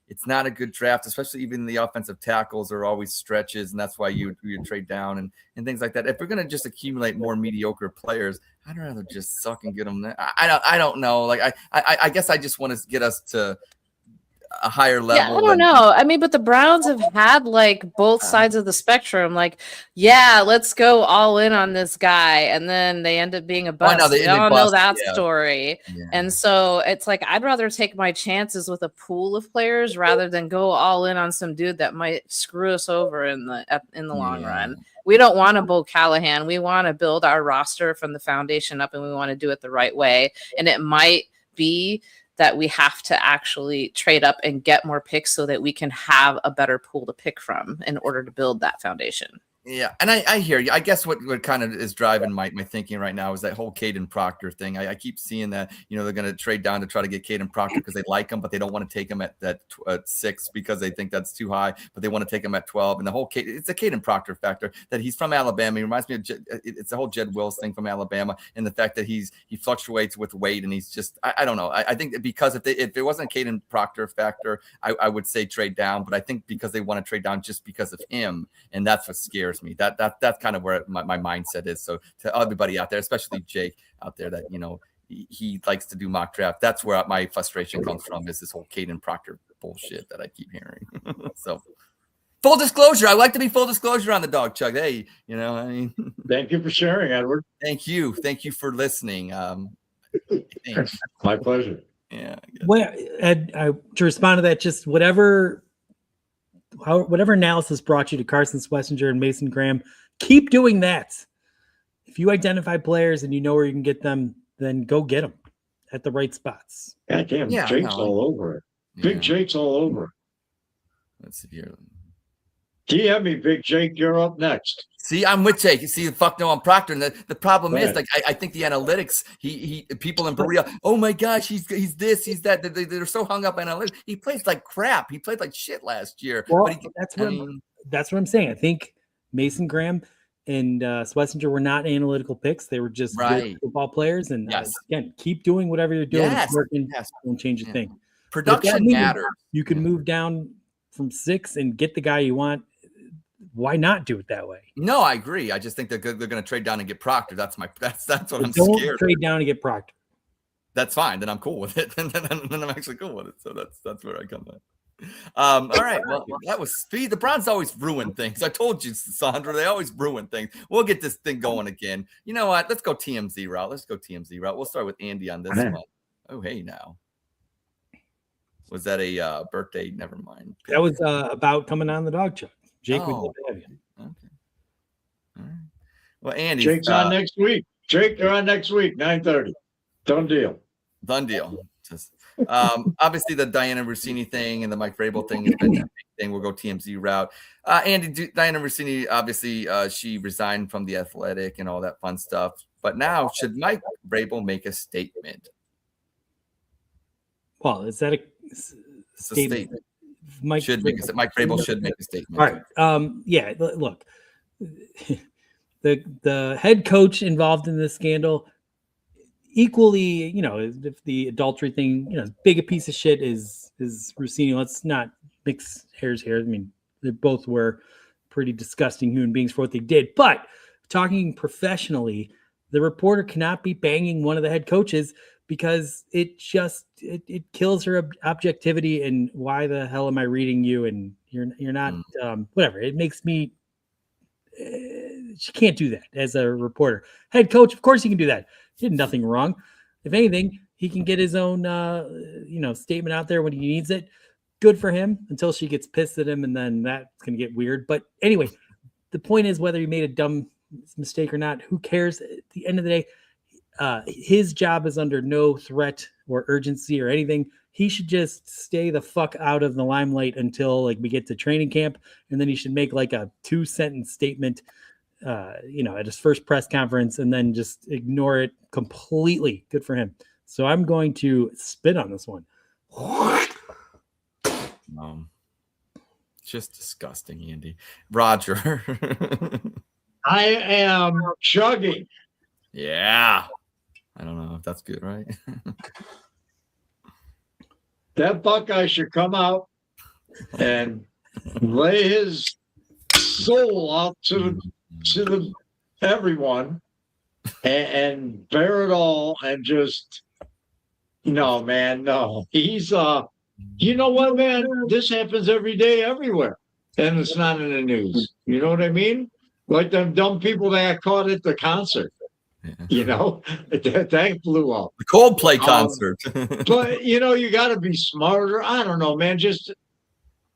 it's not a good draft, especially even the offensive tackles are always stretches. And that's why you trade down and things like that. If we're going to just accumulate more mediocre players, I'd rather just suck and get them there. I don't know. I guess I just want to get us to a higher level. Yeah, I don't know. I mean, but the Browns have had both sides of the spectrum. Let's go all in on this guy, and then they end up being a bust. We all know that story. Yeah. And so it's I'd rather take my chances with a pool of players rather than go all in on some dude that might screw us over in the long run. We don't want a Bo Callahan. We want to build our roster from the foundation up, and we want to do it the right way. And it might be that we have to actually trade up and get more picks so that we can have a better pool to pick from in order to build that foundation. Yeah, and I hear you. I guess what kind of is driving my thinking right now is that whole Caden Proctor thing. I keep seeing that, they're going to trade down to try to get Caden Proctor because they like him, but they don't want to take him at 6 because they think that's too high, but they want to take him at 12. And the whole it's a Caden Proctor factor that he's from Alabama. He reminds me of it's the whole Jed Wills thing from Alabama, and the fact that he fluctuates with weight, and he's just I don't know. I think that because if it wasn't a Caden Proctor factor, I would say trade down, but I think because they want to trade down just because of him, and that's what scares me. That's kind of where my mindset is. So to everybody out there, especially Jake out there, that he likes to do mock draft. That's where my frustration comes from, is this whole Caden Proctor bullshit that I keep hearing. So full disclosure, I like to be full disclosure on the Dawg Chug. Hey, Thank you for sharing, Edward. Thank you for listening. Thanks. My pleasure. Yeah. Well, Ed, to respond to that, just whatever analysis brought you to Carson Schlesinger and Mason Graham, keep doing that. If you identify players and you know where you can get them, then go get them at the right spots. God damn, Yeah, Jake's all over it. Big Jake's all over it. Let's see here. DM me, Big Jake. You're up next. See, I'm with Jake. You see, fuck no, I'm Proctor. And the problem is, like, I think the analytics, people in Berea, oh my gosh, he's this, he's that. They're so hung up on analytics. He plays like crap. He played like shit last year. Well, but that's what I'm saying. I think Mason Graham and Schlesinger were not analytical picks. They were just good football players. And again, keep doing whatever you're doing. Don't change a thing. Production matters. You can move down from 6 and get the guy you want. Why not do it that way? No, I agree. I just think they're going to trade down and get Proctor. That's what I'm Don't scared. Trade down and get Proctor. That's fine. Then I'm cool with it. And then I'm actually cool with it. So that's where I come at. All right. Well, that was speed. The Browns always ruin things. I told you, Sandra, they always ruin things. We'll get this thing going again. You know what? Let's go TMZ route. We'll start with Andy on this one. Oh, hey, now. Was that a birthday? Never mind. That was about coming on the Dawg Chug. Jake, we'd love to have you. Okay. All right. Well, Andy. Jake's on next week. Jake, you're on next week, 9:30. Done deal. Just, obviously, the Diana Rossini thing and the Mike Vrabel thing has been a big thing. We'll go TMZ route. Andy, Diana Rossini, obviously, she resigned from the Athletic and all that fun stuff. But now, should Mike Vrabel make a statement? Well, is that a statement? Mike Vrabel should make a statement. All right. Yeah. Look, the head coach involved in this scandal, equally, if the adultery thing, big a piece of shit is Rossini. Let's not mix hairs here. I mean, they both were pretty disgusting human beings for what they did. But talking professionally, the reporter cannot be banging one of the head coaches, because it kills her objectivity. And why the hell am I reading you? And you're not whatever. It makes me. She can't do that as a reporter. Head coach, of course, he can do that. He did nothing wrong. If anything, he can get his own statement out there when he needs it. Good for him, until she gets pissed at him, and then that's gonna get weird. But anyway, the point is, whether he made a dumb mistake or not, who cares? At the end of the day, his job is under no threat or urgency or anything. He should just stay the fuck out of the limelight until we get to training camp, and then he should make a 2-sentence statement, at his first press conference, and then just ignore it completely. Good for him. So I'm going to spit on this one. Just disgusting, Andy. Roger. I am chugging. Yeah. I don't know if that's good, right? That Buckeye should come out and lay his soul out to everyone and bear it all, and just no, man, no. He's you know what, man? This happens every day, everywhere, and it's not in the news. You know what I mean? Like them dumb people that got caught at the concert. That blew up. The Coldplay concert. But you got to be smarter. I don't know, man. Just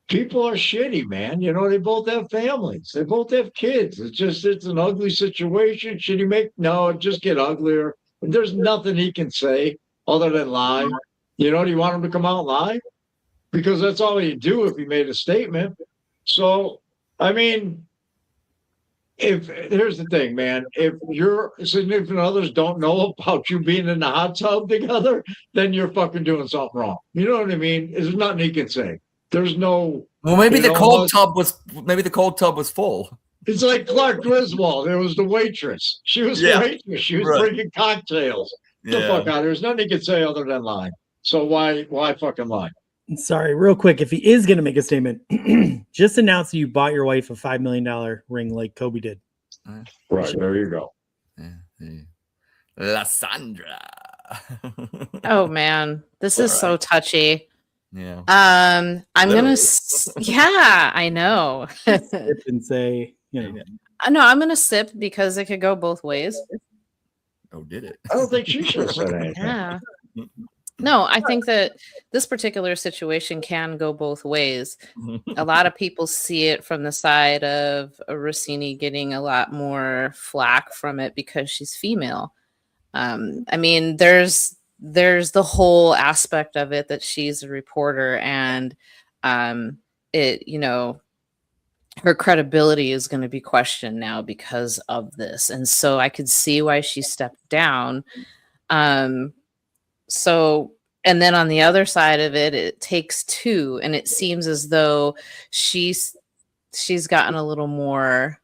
people are shitty, man. They both have families. They both have kids. It's an ugly situation. Should he no, it just get uglier. There's nothing he can say other than lie. Do you want him to come out and lie? Because that's all he'd do if he made a statement. So, I mean, if here's the thing, man, if your significant others don't know about you being in the hot tub together, then you're fucking doing something wrong. You know what I mean? There's nothing he can say. There's no. Well, maybe you the know, cold tub was full. It's like Clark Griswold. It was the waitress. She was Yeah. the waitress. She was Right. bringing cocktails. The fuck out. There's nothing he can say other than lie. So why fucking lie? Sorry, real quick. If he is going to make a statement, just announce that you bought your wife a $5 million ring like Kobe did. Right. There you go. Lysandra. Oh man, this is so touchy. Yeah. I'm Literally. yeah, I know. Sip and say, No, I'm gonna sip because it could go both ways. Oh, did it? I don't think she should have said anything. Yeah. No, I think that this particular situation can go both ways. A lot of people see it from the side of Rossini getting a lot more flack from it because she's female. I mean, there's the whole aspect of it that she's a reporter, and her credibility is going to be questioned now because of this, and so I could see why she stepped down. So, and then on the other side of it, it takes two, and it seems as though she's gotten a little more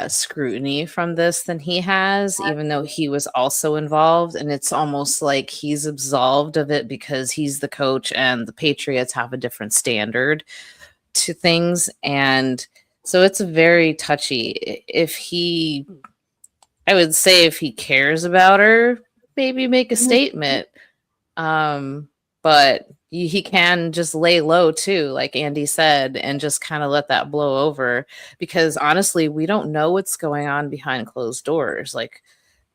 scrutiny from this than he has, even though he was also involved, and it's almost like he's absolved of it because he's the coach and the Patriots have a different standard to things, and so it's very touchy. I would say if he cares about her, maybe make a statement. But he can just lay low too, like Andy said, and just kind of let that blow over, because honestly, we don't know what's going on behind closed doors. Like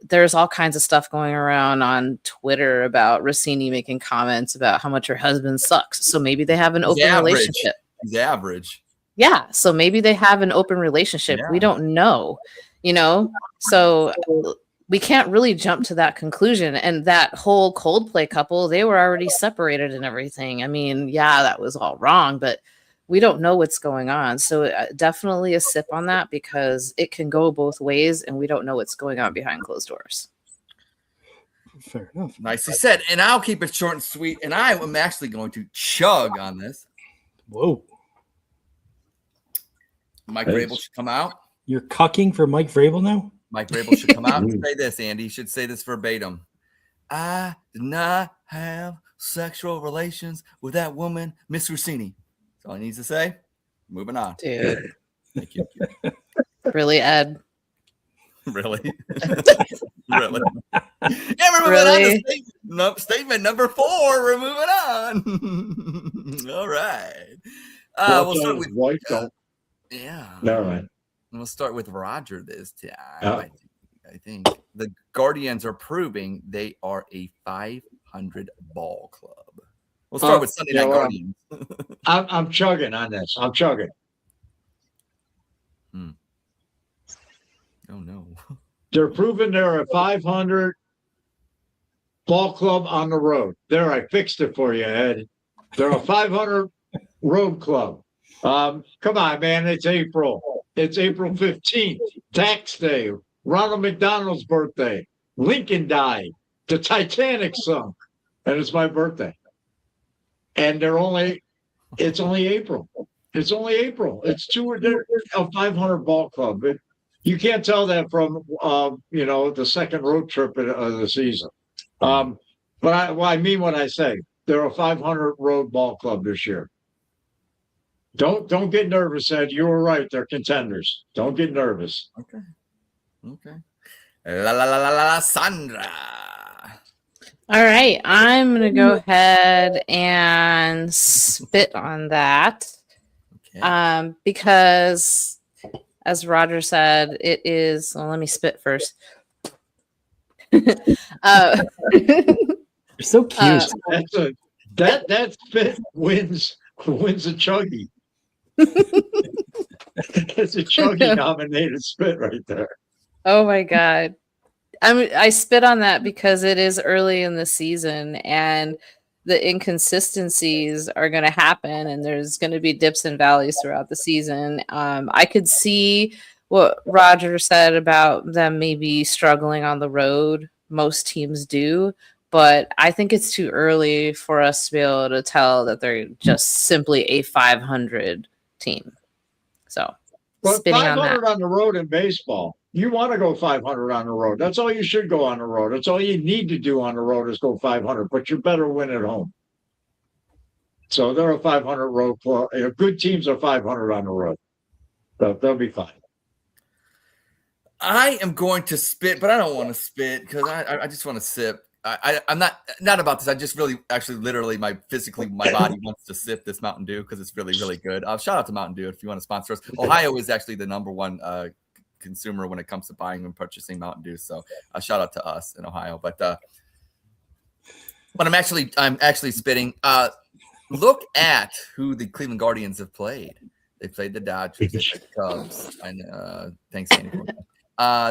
there's all kinds of stuff going around on Twitter about Rossini making comments about how much her husband sucks. So maybe they have an open relationship. He's average. Yeah. So maybe they have an open relationship. Yeah. We don't know, so we can't really jump to that conclusion. And that whole Coldplay couple, they were already separated and everything. I mean, yeah, that was all wrong, but we don't know what's going on. So definitely a sip on that, because it can go both ways and we don't know what's going on behind closed doors. fair enough. Nicely said. And I'll keep it short and sweet. And I am actually going to chug on this. Whoa. Mike Vrabel should come out. You're cucking for Mike Vrabel now? Mike Vrabel should come out and say this, Andy. You should say this verbatim. I did not have sexual relations with that woman, Miss Rossini. That's all he needs to say. Moving on. Dude. Thank you. Really, Ed? Really? Really? Yeah, we're moving on to statement number 4. We're moving on. All right. We'll start with wife. Don't. Yeah. All right. We'll start with Roger this time. Yeah. I think the Guardians are proving they are a 500 ball club. We'll start with Sunday Night Guardians. I'm chugging on this. I'm chugging. Oh no. They're proving they're a 500 ball club on the road. There, I fixed it for you, Ed. They're a 500 road club. Come on, man. It's April. It's April 15th. Tax Day. Ronald McDonald's birthday. Lincoln died. The Titanic sunk. And it's my birthday. And it's only April. It's only April. They're a 500 ball club. You can't tell that from, the second road trip of the season. But I mean what I say. They're a 500 road ball club this year. Don't get nervous, Ed. You were right. They're contenders. Don't get nervous. Okay. La Sandra. All right. I'm going to go ahead and spit on that. Okay. Because, as Roger said, it is. Well, let me spit first. You're so cute. That spit wins a chuggy. It's a chuggy nominated spit right there. Oh my God. I spit on that because it is early in the season and the inconsistencies are going to happen and there's going to be dips and valleys throughout the season. I could see what Roger said about them maybe struggling on the road. Most teams do, but I think it's too early for us to be able to tell that they're just simply a 500 team. So, But spitting on 500 that. on the road in baseball, you want to go 500 on the road. That's all you should go on the road. That's all you need to do on the road is go 500, but you better win at home. So they're a 500 road club. Good teams are 500 on the road. They'll be fine. I am going to spit, but I don't want to spit because I just want to sip. I'm not about this. I just really, actually, literally, my body wants to sip this Mountain Dew because it's really, really good. Shout out to Mountain Dew if you want to sponsor us. Ohio is actually the number one consumer when it comes to buying and purchasing Mountain Dew. So shout out to us in Ohio. But I'm actually spitting. Look at who the Cleveland Guardians have played. They played the Dodgers, they played the Cubs. And thanks, Sandy.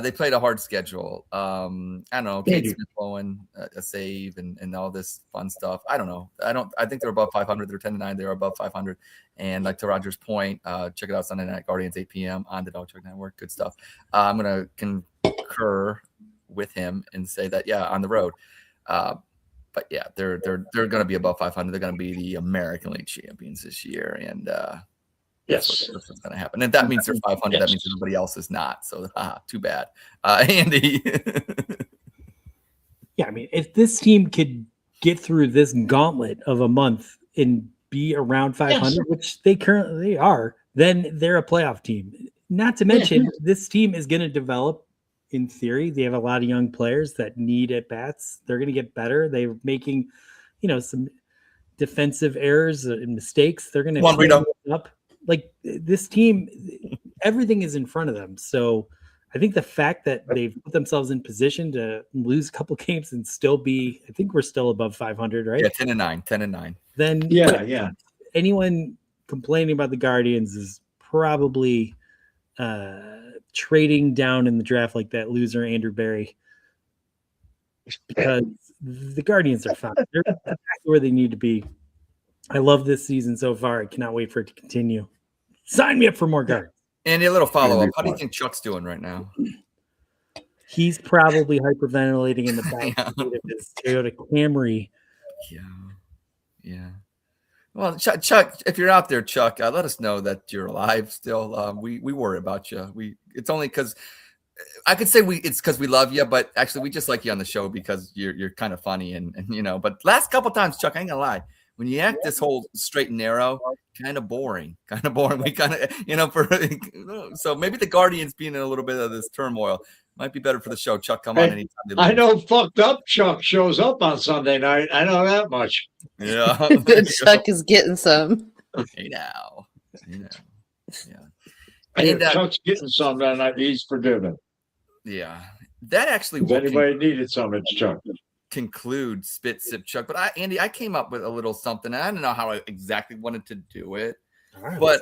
They played a hard schedule. I don't know. Kate Smith blowing a save and all this fun stuff. I don't know. I think they're above 500. They're 10-9. They're above 500. And like to Roger's point, check it out Sunday night, Guardians 8 p.m. on the Dawg Chug Network. Good stuff. I'm gonna concur with him and say that on the road. But yeah, they're gonna be above 500. They're gonna be the American League champions this year, and yes, that's what's going to happen. And that means they're 500. Yes. That means everybody else is not. So, too bad. Andy. Yeah, I mean, if this team could get through this gauntlet of a month and be around 500, which they currently are, then they're a playoff team. Not to mention, this team is going to develop, in theory. They have a lot of young players that need at-bats. They're going to get better. They're making, some defensive errors and mistakes. They're going to clean it up. Like this team, everything is in front of them. So I think the fact that they've put themselves in position to lose a couple games and still be, I think we're still above 500, right? Yeah, 10-9. Then anyone complaining about the Guardians is probably trading down in the draft like that loser Andrew Berry, because the Guardians are fine. They're exactly where they need to be. I love this season so far. I cannot wait for it to continue. Sign me up for more Guardians. And a little follow-up. How do you think Chuck's doing right now? He's probably hyperventilating in the back of his Toyota Camry. Yeah. Well, Chuck, if you're out there, Chuck, let us know that you're alive still. We worry about you. It's only because I could say it's because we love you, but actually we just like you on the show because you're kind of funny and But last couple times, Chuck, I ain't gonna lie. When you act this whole straight and narrow, kind of boring. We kind of, so maybe the Guardians being in a little bit of this turmoil might be better for the show. Chuck, come on anytime. I know fucked up Chuck shows up on Sunday night. I know that much. Yeah. Chuck is getting some. Hey now. Yeah. And Chuck's getting some that night. He's forgiven. Yeah. That actually if anybody needed some, it's Chuck. Conclude Spit Sip Chuck, but Andy, I came up with a little something. I don't know how I exactly wanted to do it, but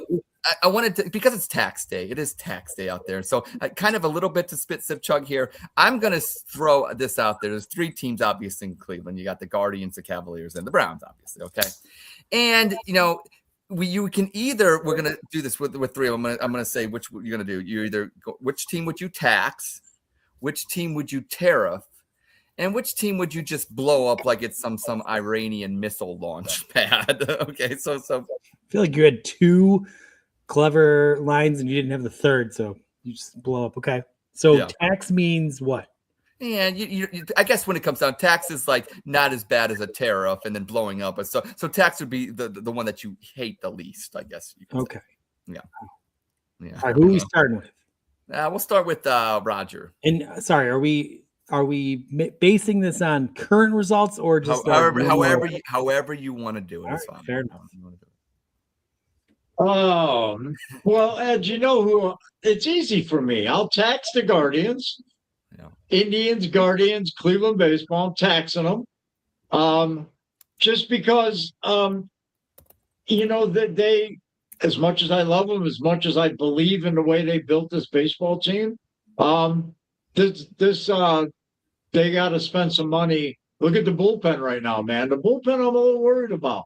I wanted to, because it's tax day. It is tax day out there, so kind of a little bit to Spit Sip Chug here. I'm gonna throw this out there. There's three teams obviously in Cleveland. You got the Guardians, the Cavaliers, and the Browns, obviously. Okay, and you can either, we're gonna do this with three of them. I'm gonna say which you're gonna do. You either which team would you tax, which team would you tariff, and which team would you just blow up like it's some Iranian missile launch pad? Okay, so I feel like you had two clever lines and you didn't have the third, so you just blow up. Okay, so tax means what? And you I guess when it comes down, tax is like not as bad as a tariff, and then blowing up. So tax would be the one that you hate the least, I guess. Okay. Yeah. All right, who are we starting with? We'll start with Roger. And sorry, are we basing this on current results or just however you want to do it? Right, fine. Fair enough. Well, Ed, you know who? It's easy for me. I'll tax the Guardians, Indians, Guardians, Cleveland baseball. I'm taxing them, just because that they, as much as I love them, as much as I believe in the way they built this baseball team, they got to spend some money. Look at the bullpen right now, man. The bullpen I'm a little worried about.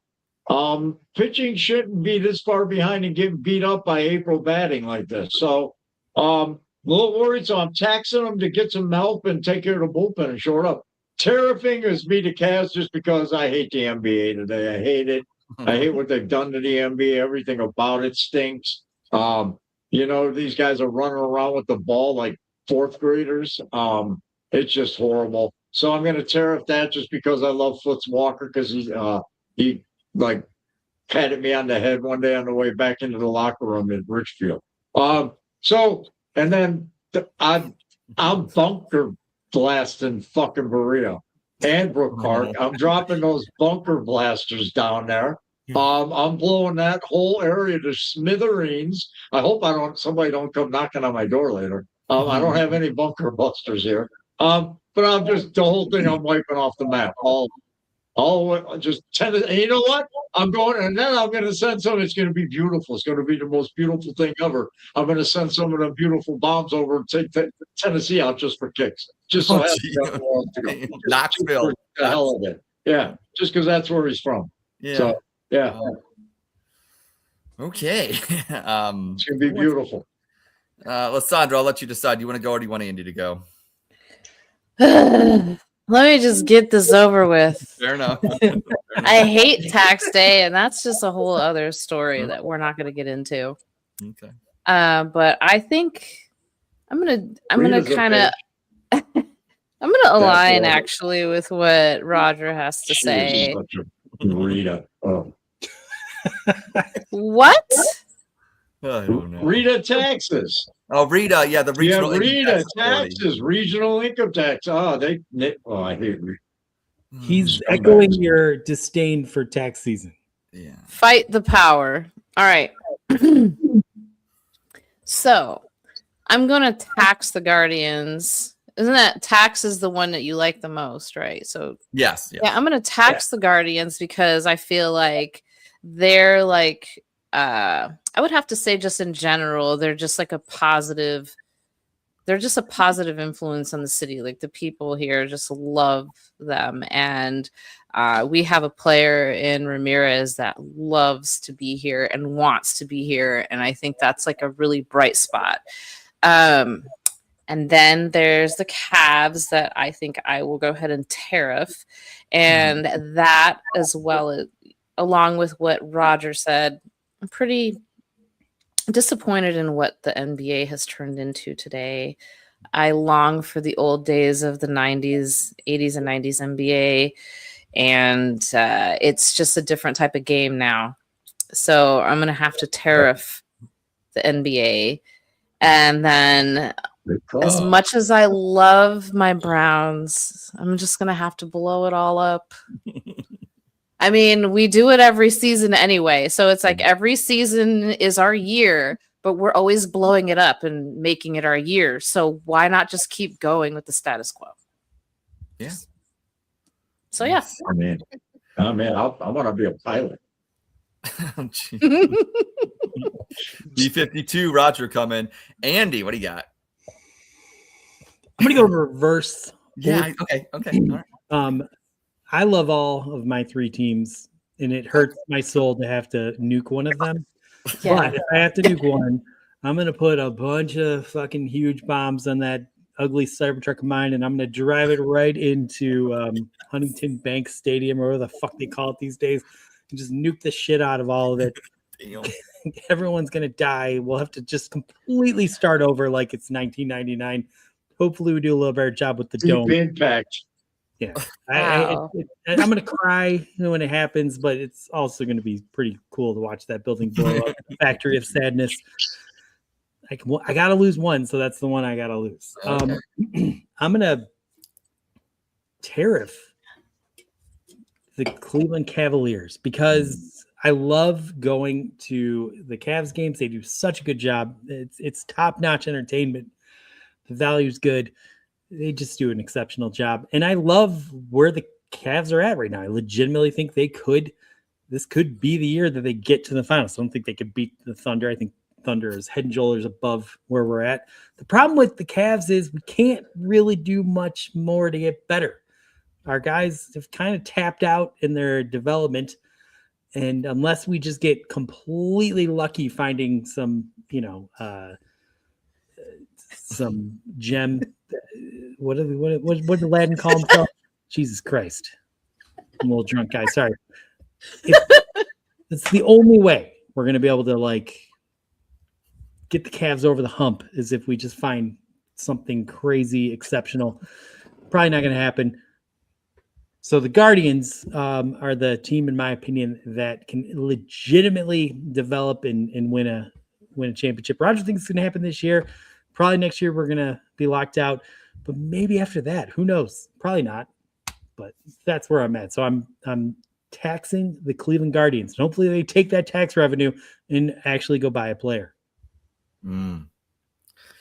Pitching shouldn't be this far behind and getting beat up by April batting like this. So A little worried, so I'm taxing them to get some help and take care of the bullpen and short up. Terrifying is me to Cavs just because I hate the NBA today. I hate it. I hate what they've done to the NBA. Everything about it stinks. These guys are running around with the ball like fourth graders. It's just horrible. So I'm going to tariff that just because I love Foots Walker because he like patted me on the head one day on the way back into the locker room in Richfield. And then I'm bunker blasting fucking Berea and Brook Park. I'm dropping those bunker blasters down there. I'm blowing that whole area to smithereens. I hope somebody don't come knocking on my door later. I don't have any bunker busters here. But I'm just the whole thing I'm wiping off the map. All just 10. And you know what? I'm going, and then I'm going to send some. It's going to be beautiful. It's going to be the most beautiful thing ever. I'm going to send some of the beautiful bombs over and take Tennessee out just for kicks. Just so Knoxville. The hell of it. Yeah, just because that's where he's from. Yeah. So, yeah. Okay. It's going to be beautiful. Lysandra, I'll let you decide. Do you want to go or do you want Andy to go? Let me just get this over with. Fair enough. I hate tax day, and that's just a whole other story that we're not going to get into. Okay. But I think I'm gonna kind of I'm gonna align actually with what Roger has to say. Rita. Oh. What? I don't know. Rita taxes. Oh, Rita, yeah, the regional Rita taxes, regional income tax. I hate Rita. He's echoing your disdain for tax season. Yeah. Fight the power. All right. So I'm gonna tax the Guardians. Isn't that tax is the one that you like the most, right? So yes. Yeah, I'm gonna tax the Guardians because I feel like they're like I would have to say just in general, they're just like a positive influence on the city. Like the people here just love them. And we have a player in Ramirez that loves to be here and wants to be here. And I think that's like a really bright spot. And then there's the Cavs that I think I will go ahead and tariff. And that as well, along with what Roger said, I'm pretty disappointed in what the NBA has turned into today. I long for the old days of the 80s and 90s NBA, and it's just a different type of game now. So I'm going to have to tariff the NBA. And then as much as I love my Browns, I'm just going to have to blow it all up. I mean, we do it every season anyway. So it's like every season is our year, but we're always blowing it up and making it our year. So why not just keep going with the status quo? Yeah. So, yeah. I want to be a pilot. B-52, Roger coming. Andy, what do you got? I'm going to go reverse. Yeah. Okay. All right. I love all of my three teams, and it hurts my soul to have to nuke one of them. Yeah. But if I have to nuke one, I'm going to put a bunch of fucking huge bombs on that ugly Cybertruck of mine, and I'm going to drive it right into Huntington Bank Stadium, or whatever the fuck they call it these days, and just nuke the shit out of all of it. Everyone's going to die. We'll have to just completely start over like it's 1999. Hopefully we do a little better job with the dome. Impact. Yeah, Wow. I'm going to cry when it happens, but it's also going to be pretty cool to watch that building blow up. Factory of Sadness. I got to lose one, so that's the one I got to lose. Okay. I'm going to tariff the Cleveland Cavaliers because I love going to the Cavs games. They do such a good job. It's top-notch entertainment. The value's good. They just do an exceptional job. And I love where the Cavs are at right now. I legitimately think this could be the year that they get to the finals. I don't think they could beat the Thunder. I think Thunder is head and shoulders above where we're at. The problem with the Cavs is we can't really do much more to get better. Our guys have kind of tapped out in their development. And unless we just get completely lucky finding some, some gem. What did Aladdin call himself? Jesus Christ. I'm a little drunk guy. Sorry. It's the only way we're going to be able to like get the Cavs over the hump is if we just find something crazy, exceptional. Probably not going to happen. So the Guardians are the team, in my opinion, that can legitimately develop and win a championship. Roger thinks it's going to happen this year. Probably next year we're going to be locked out, but maybe after that, who knows? Probably not. But that's where I'm at. So I'm taxing the Cleveland Guardians. And hopefully they take that tax revenue and actually go buy a player.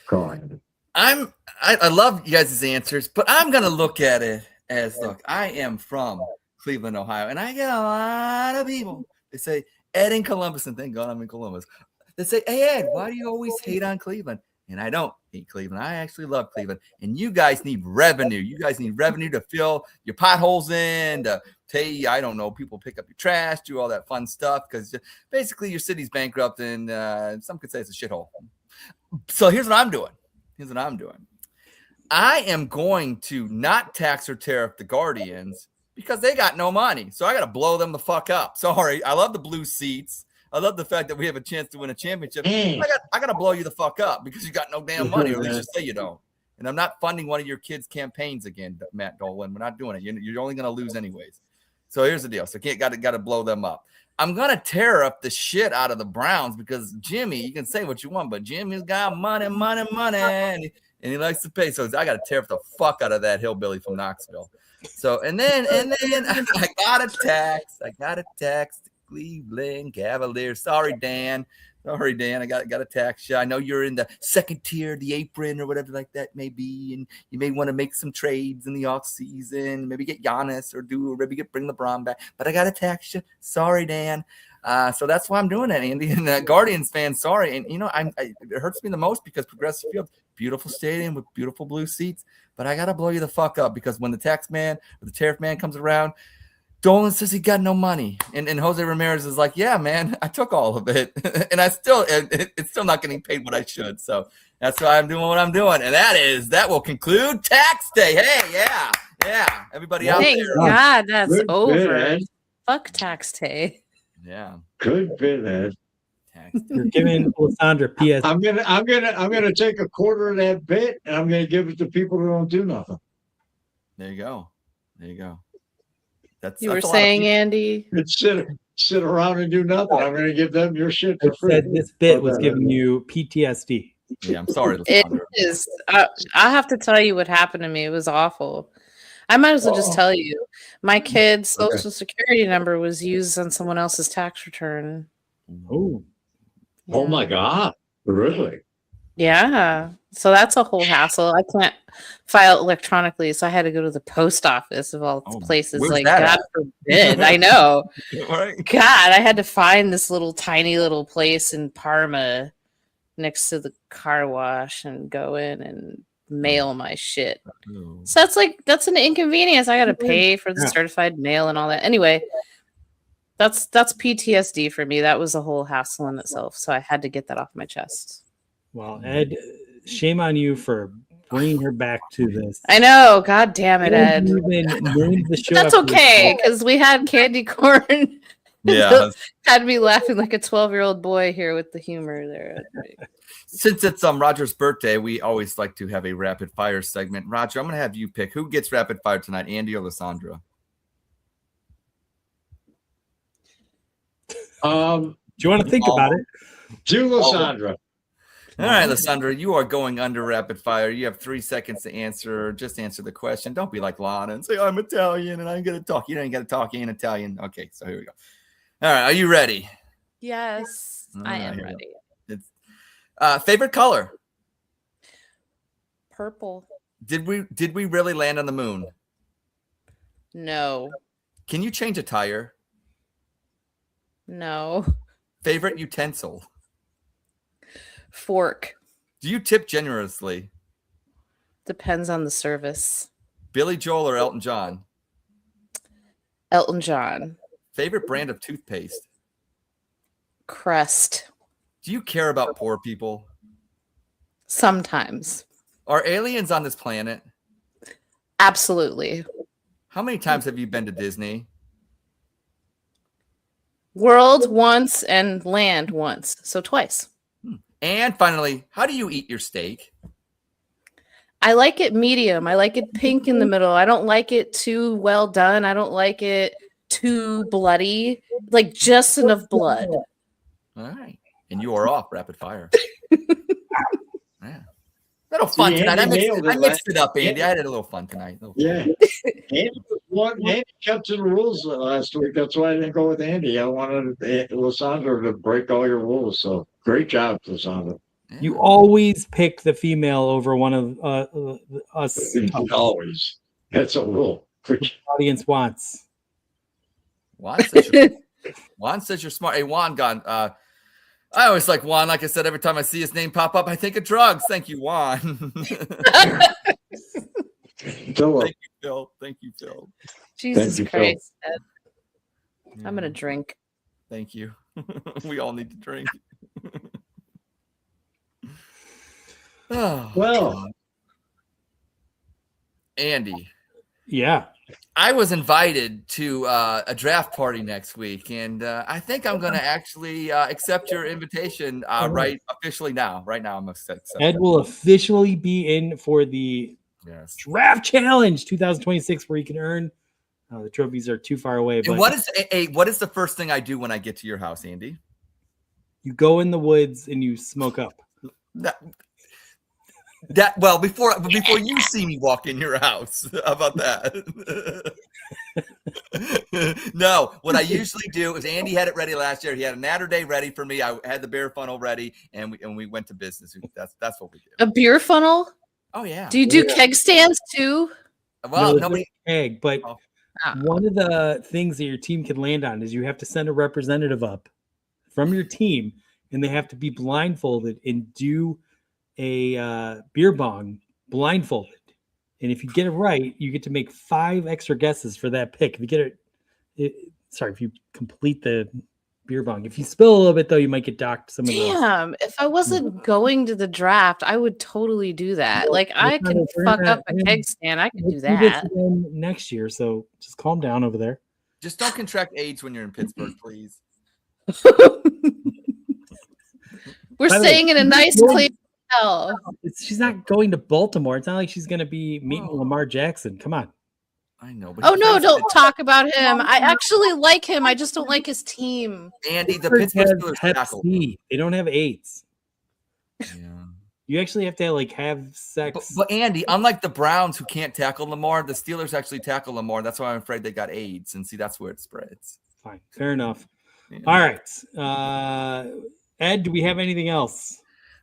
God. I love you guys' answers, but I'm gonna look at it as look, I am from Cleveland, Ohio, and I get a lot of people. They say Ed in Columbus, and thank God I'm in Columbus. They say, "Hey Ed, why do you always hate on Cleveland?" And I don't hate Cleveland. I actually love Cleveland. And you guys need revenue. You guys need revenue to fill your potholes in, to pay, I don't know, people pick up your trash, do all that fun stuff, because basically your city's bankrupt, and some could say it's a shithole. So here's what I'm doing. I am going to not tax or tariff the Guardians because they got no money. So I got to blow them the fuck up. Sorry. I love the blue seats. I love the fact that we have a chance to win a championship. I got to blow you the fuck up because you got no damn money, or at least you say you don't. And I'm not funding one of your kids' campaigns again, Matt Dolan. We're not doing it. You're only going to lose anyways. So here's the deal. So got to blow them up. I'm going to tear up the shit out of the Browns because Jimmy, you can say what you want, but Jimmy's got money, and he likes to pay. So I got to tear up the fuck out of that hillbilly from Knoxville. So, and then I got to tax the Cleveland Cavaliers. Sorry, Dan. I got to tax you. I know you're in the second tier, the apron or whatever like that may be, and you may want to make some trades in the off season, maybe get Giannis or maybe bring LeBron back. But I got to tax you. Sorry, Dan. So that's why I'm doing that, Andy. And Guardians fans, sorry. And it hurts me the most because Progressive Field, beautiful stadium with beautiful blue seats. But I got to blow you the fuck up because when the tax man or the tariff man comes around, Dolan says he got no money. And Jose Ramirez is like, yeah, man, I took all of it. And it's still not getting paid what I should. So that's why I'm doing what I'm doing. And that will conclude tax day. Hey, yeah. Everybody out Thank there. God that's Good over. bit, Ed. Fuck tax day. Yeah. Good bit, Ed. Tax day. You're giving Alessandra PS. I'm gonna take a quarter of that bit and I'm gonna give it to people who don't do nothing. There you go. You were saying, Andy? It's sit around and do nothing. I'm gonna give them your shit I for free. said this bit was giving you PTSD. Yeah, I'm sorry. It Alessandra. is. I have to tell you what happened to me. It was awful. I might as well just tell you. My kid's social security number was used on someone else's tax return. Oh, Oh my God. Really? Yeah. So that's a whole hassle. I can't file electronically, so I had to go to the post office of all places. where's Like, that God at? forbid. I know. Right. God, I had to find this tiny little place in Parma next to the car wash and go in and mail my shit. So that's an inconvenience. I got to pay for the certified mail and all that. Anyway, that's PTSD for me. That was a whole hassle in itself. So I had to get that off my chest. well, Ed, shame on you for bringing her back to this. I know. God damn it, Ed. You even named the show That's after okay yourself. because we had candy corn. Yeah. Had me laughing like a 12-year-old boy here with the humor there. Since it's Roger's birthday, we always like to have a rapid fire segment. Roger, I'm going to have you pick who gets rapid fire tonight, Andy or Lysandra? Do you want to think about it? Do Lysandra. All right, Lysandra, you are going under rapid fire. You have 3 seconds to answer. Just answer the question. Don't be like Lana and say, I'm Italian and I'm going to talk. You ain't got to talk in Italian. Okay, so here we go. All right, are you ready? Yes, I am here we ready. It's favorite color? Purple. Did we really land on the moon? No. Can you change a tire? No. Favorite utensil? Fork. Do you tip generously? Depends on the service. Billy Joel or Elton John? Elton John. Favorite brand of toothpaste? Crest. Do you care about poor people? Sometimes. Are aliens on this planet? Absolutely. How many times have you been to Disney? World once and land once. So twice. And finally, how do you eat your steak? I like it medium. I like it pink in the middle. I don't like it too well done. I don't like it too bloody. Like just enough blood. All right. And you are off rapid fire. Yeah. Little fun See, tonight. I Andy mixed, nailed it, I mixed man. it up, Andy. I had a little fun tonight. Yeah. Andy kept to the rules last week. That's why I didn't go with Andy. I wanted Lysandra to break all your rules. So great job, Lysandra. Yeah. You always pick the female over one of us. Always. That's a rule. The audience wants. Juan says you're smart. Hey, Juan gone. I always like Juan. Like I said, every time I see his name pop up, I think of drugs. Thank you, Juan. Philip. Thank you, Phil. Thank you, Phil. Jesus you, Phil. Christ. I'm going to drink. Thank you. We all need to drink. Oh, Well, Andy, Yeah. I was invited to a draft party next week, and I think I'm going to actually accept your invitation right now. Right now, I'm accepting. Ed will officially be in for the Draft Challenge 2026, where you can earn. The trophies are too far away. But And what is the first thing I do when I get to your house, Andy? you go in the woods and you smoke up. Before you see me walk in your house. How about that? No, what I usually do is Andy had it ready last year. He had a natter day ready for me. I had the beer funnel ready, and we went to business. That's what we do. A beer funnel? Oh yeah. Do you do keg stands too? Well, No, nobody. Egg, but one of the things that your team can land on is you have to send a representative up from your team, and they have to be blindfolded and do a beer bong blindfolded. And if you get it right, you get to make 5 extra guesses for that pick. If you get if you complete the beer bong. If you spill a little bit, though, you might get docked some of those. Damn, if I wasn't going to the draft, I would totally do that. Like, I can fuck up a keg stand. I can do that. Next year, so just calm down over there. Just don't contract AIDS when you're in Pittsburgh, please. We're staying in a nice, clean hotel. She's not going to Baltimore. It's not like she's going to be meeting Lamar Jackson. Come on. I know. But Oh, no, don't talk about him. I actually like him. I just don't like his team. Andy, the Pittsburgh Steelers Hep tackle. C. They don't have AIDS. Yeah. You actually have to have sex. But Andy, unlike the Browns who can't tackle Lamar, the Steelers actually tackle Lamar. That's why I'm afraid they got AIDS. And see, that's where it spreads. Fine. Fair enough. Yeah. All right. Ed, do we have anything else?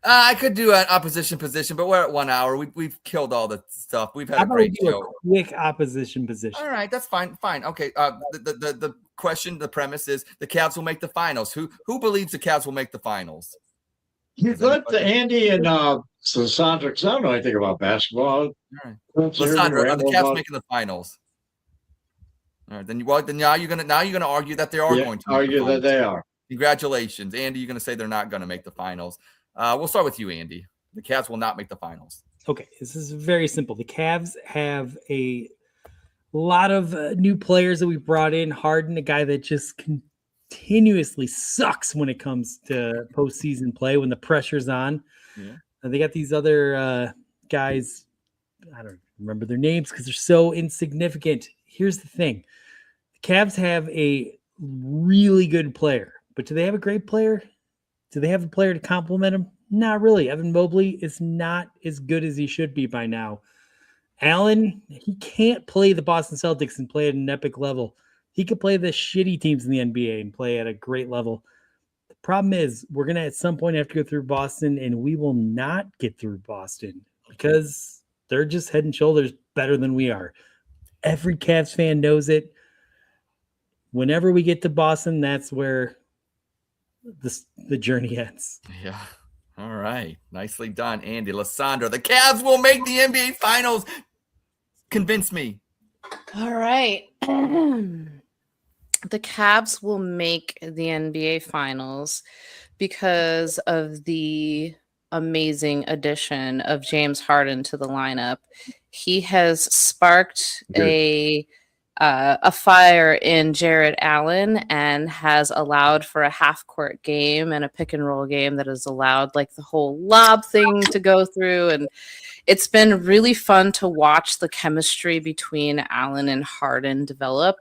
I could do an opposition position, but we're at 1 hour. We've killed all the stuff. We've had a great show. A quick opposition position. All right, that's fine. Okay. The question, the premise is the Cavs will make the finals. Who believes the Cavs will make the finals? you let Andy and Sandra, because I don't know anything about basketball. All right. Lysandra, are the Cavs making the finals? All right, then now you're gonna argue that they are going to argue that they are. Congratulations, Andy. You're gonna say they're not gonna make the finals. We'll start with you, Andy. The Cavs will not make the finals. Okay, this is very simple. The Cavs have a lot of new players that we brought in. Harden, a guy that just continuously sucks when it comes to postseason play when the pressure's on. Yeah. They got these other guys. I don't remember their names because they're so insignificant. Here's the thing. The Cavs have a really good player, but do they have a great player? Do they have a player to complement him? Not really. Evan Mobley is not as good as he should be by now. Allen, he can't play the Boston Celtics and play at an epic level. He could play the shitty teams in the NBA and play at a great level. The problem is we're going to at some point have to go through Boston, and we will not get through Boston because they're just head and shoulders better than we are. Every Cavs fan knows it. Whenever we get to Boston, that's where the journey ends. Yeah. All right. Nicely done, Andy. Lysandra, the Cavs will make the NBA Finals. Convince me. All right. The Cavs will make the NBA Finals because of the amazing addition of James Harden to the lineup. He has sparked a fire in Jared Allen and has allowed for a half-court game and a pick-and-roll game that has allowed like the whole lob thing to go through, and it's been really fun to watch the chemistry between Allen and Harden develop.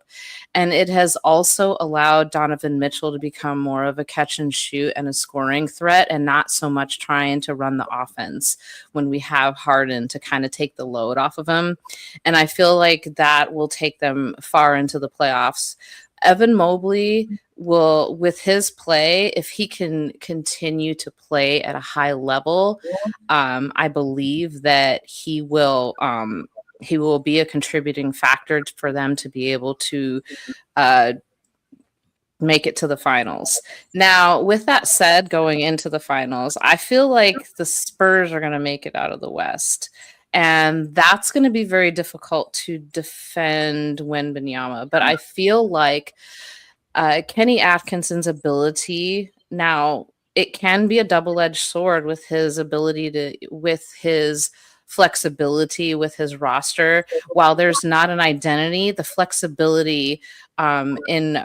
And it has also allowed Donovan Mitchell to become more of a catch and shoot and a scoring threat and not so much trying to run the offense when we have Harden to kind of take the load off of him. And I feel like that will take them far into the playoffs. Evan Mobley will, with his play, if he can continue to play at a high level, I believe that he will be a contributing factor for them to be able to make it to the finals. Now, with that said, going into the finals, I feel like the Spurs are going to make it out of the West. And that's going to be very difficult to defend Wembanyama. But I feel like Kenny Atkinson's ability, now it can be a double-edged sword with his ability with his flexibility with his roster. While there's not an identity, the flexibility in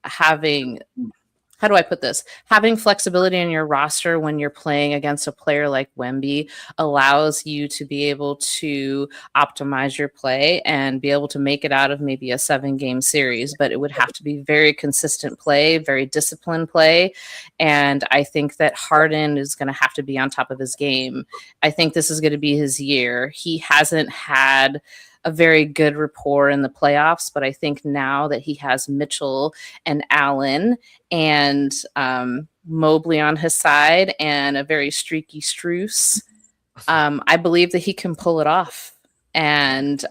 having, how do I put this? Having flexibility in your roster when you're playing against a player like Wemby allows you to be able to optimize your play and be able to make it out of maybe a 7-game series. But it would have to be very consistent play, very disciplined play. And I think that Harden is going to have to be on top of his game. I think this is going to be his year. He hasn't had a very good rapport in the playoffs, but I think now that he has Mitchell and Allen and Mobley on his side and a very streaky Strus, I believe that he can pull it off and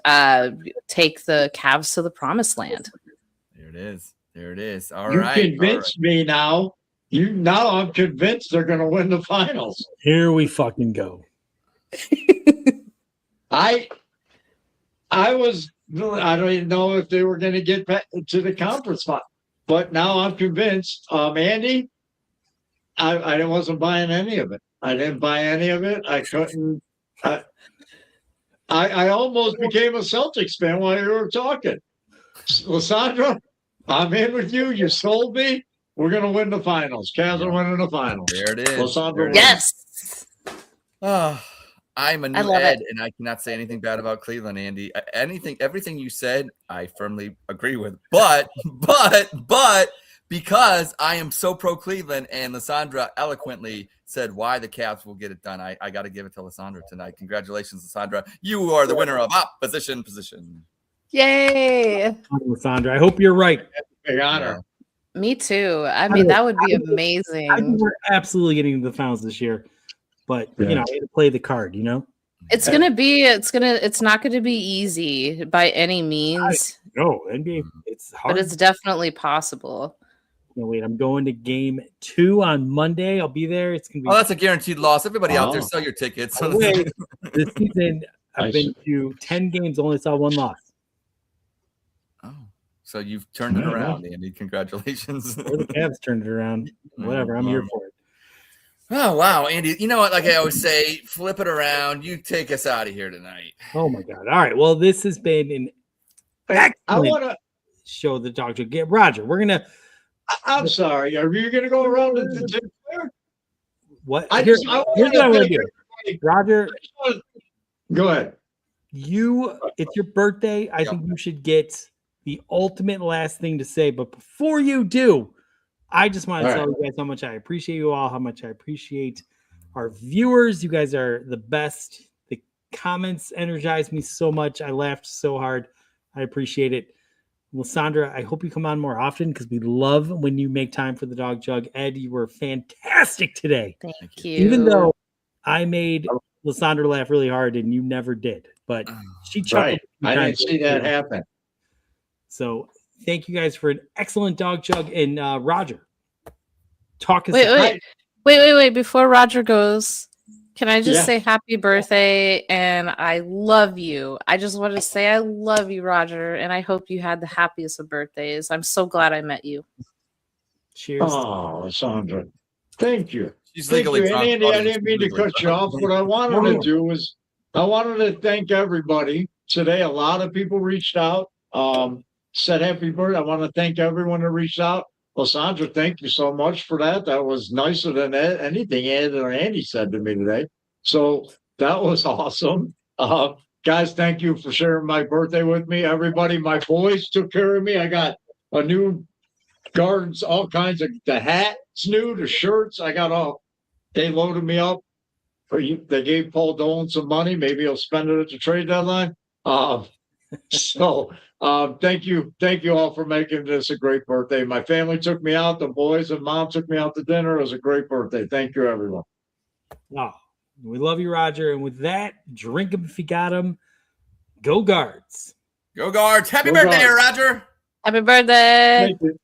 take the Cavs to the promised land. There it is. There it is. All You right. convinced me now. Now I'm convinced they're going to win the finals. Here we fucking go. I don't even know if they were going to get back to the conference final, but now I'm convinced. Andy, I wasn't buying any of it. I didn't buy any of it. I couldn't. I almost became a Celtics fan while you were talking. Lysandra, I'm in with you. You sold me. We're going to win the finals. Cavs are winning the finals. There it is. Lysandra, Yes. Oh, I'm a new love Ed, it. and I cannot say anything bad about Cleveland, Andy. Everything you said, I firmly agree with. But because I am so pro Cleveland, and Lysandra eloquently said why the Cavs will get it done, I got to give it to Lysandra tonight. Congratulations, Lysandra. You are the winner of opposition position. Yay. Lysandra, I hope you're right. big honor. Me too. I mean, that would be amazing. I think we're absolutely getting to the finals this year, but you know, I had to play the card. You know, it's not gonna be easy by any means. No, NBA, it's hard. But it's definitely possible. No, wait, I'm going to game 2 on Monday. I'll be there. It's gonna be. Oh, that's a guaranteed loss. Everybody out there, sell your tickets. This season, I've been to 10 games, only saw 1 loss. Oh, so you've turned it around, Andy. Congratulations. Or the Cavs turned it around. Whatever, I'm here for it. Oh, wow, Andy. You know what? Like I always say, flip it around. You take us out of here tonight. Oh, my God. All right. Well, this has been an excellent show, the Dawg Chug. Roger, we're going to. I'm sorry. Are you going to go around the tip there? What? Here's what I want to do. Roger. Go ahead. It's your birthday. I think you should get the ultimate last thing to say. But before you do, I just want to tell you guys how much I appreciate you all, how much I appreciate our viewers. You guys are the best. The comments energize me so much. I laughed so hard. I appreciate it. Lysandra, I hope you come on more often because we love when you make time for the Dawg Chug. Ed, you were fantastic today. Thank you. Even though I made Lysandra laugh really hard and you never did, but she chuckled. I didn't see that happen. So thank you guys for an excellent Dawg Chug. And Roger, talk us. Wait. Before Roger goes, can I just say happy birthday and I love you. I just want to say I love you, Roger, and I hope you had the happiest of birthdays. I'm so glad I met you. Cheers. Oh, Sandra. Thank you. She's Thank legally you. And drunk. Andy, I audience, didn't mean to she's legally cut you drunk. off. What I wanted to do was I wanted to thank everybody today. A lot of people reached out, said happy birthday. I want to thank everyone that reached out. Lysandra, thank you so much for that. That was nicer than anything Ed or Andy said to me today. So that was awesome. Guys, thank you for sharing my birthday with me. Everybody, my boys took care of me. I got a new gardens, all kinds of the hats new, the shirts. I got all. They loaded me up. They gave Paul Dolan some money. Maybe he'll spend it at the trade deadline. Thank you all for making this a great birthday. My family took me out. The boys and mom took me out to dinner. It was a great birthday. Thank you, everyone. Oh, we love you, Roger. And with that, drink them if you got them. Go Guards. Go Guards. Happy Go birthday, Guards. Roger. Happy birthday. Thank you.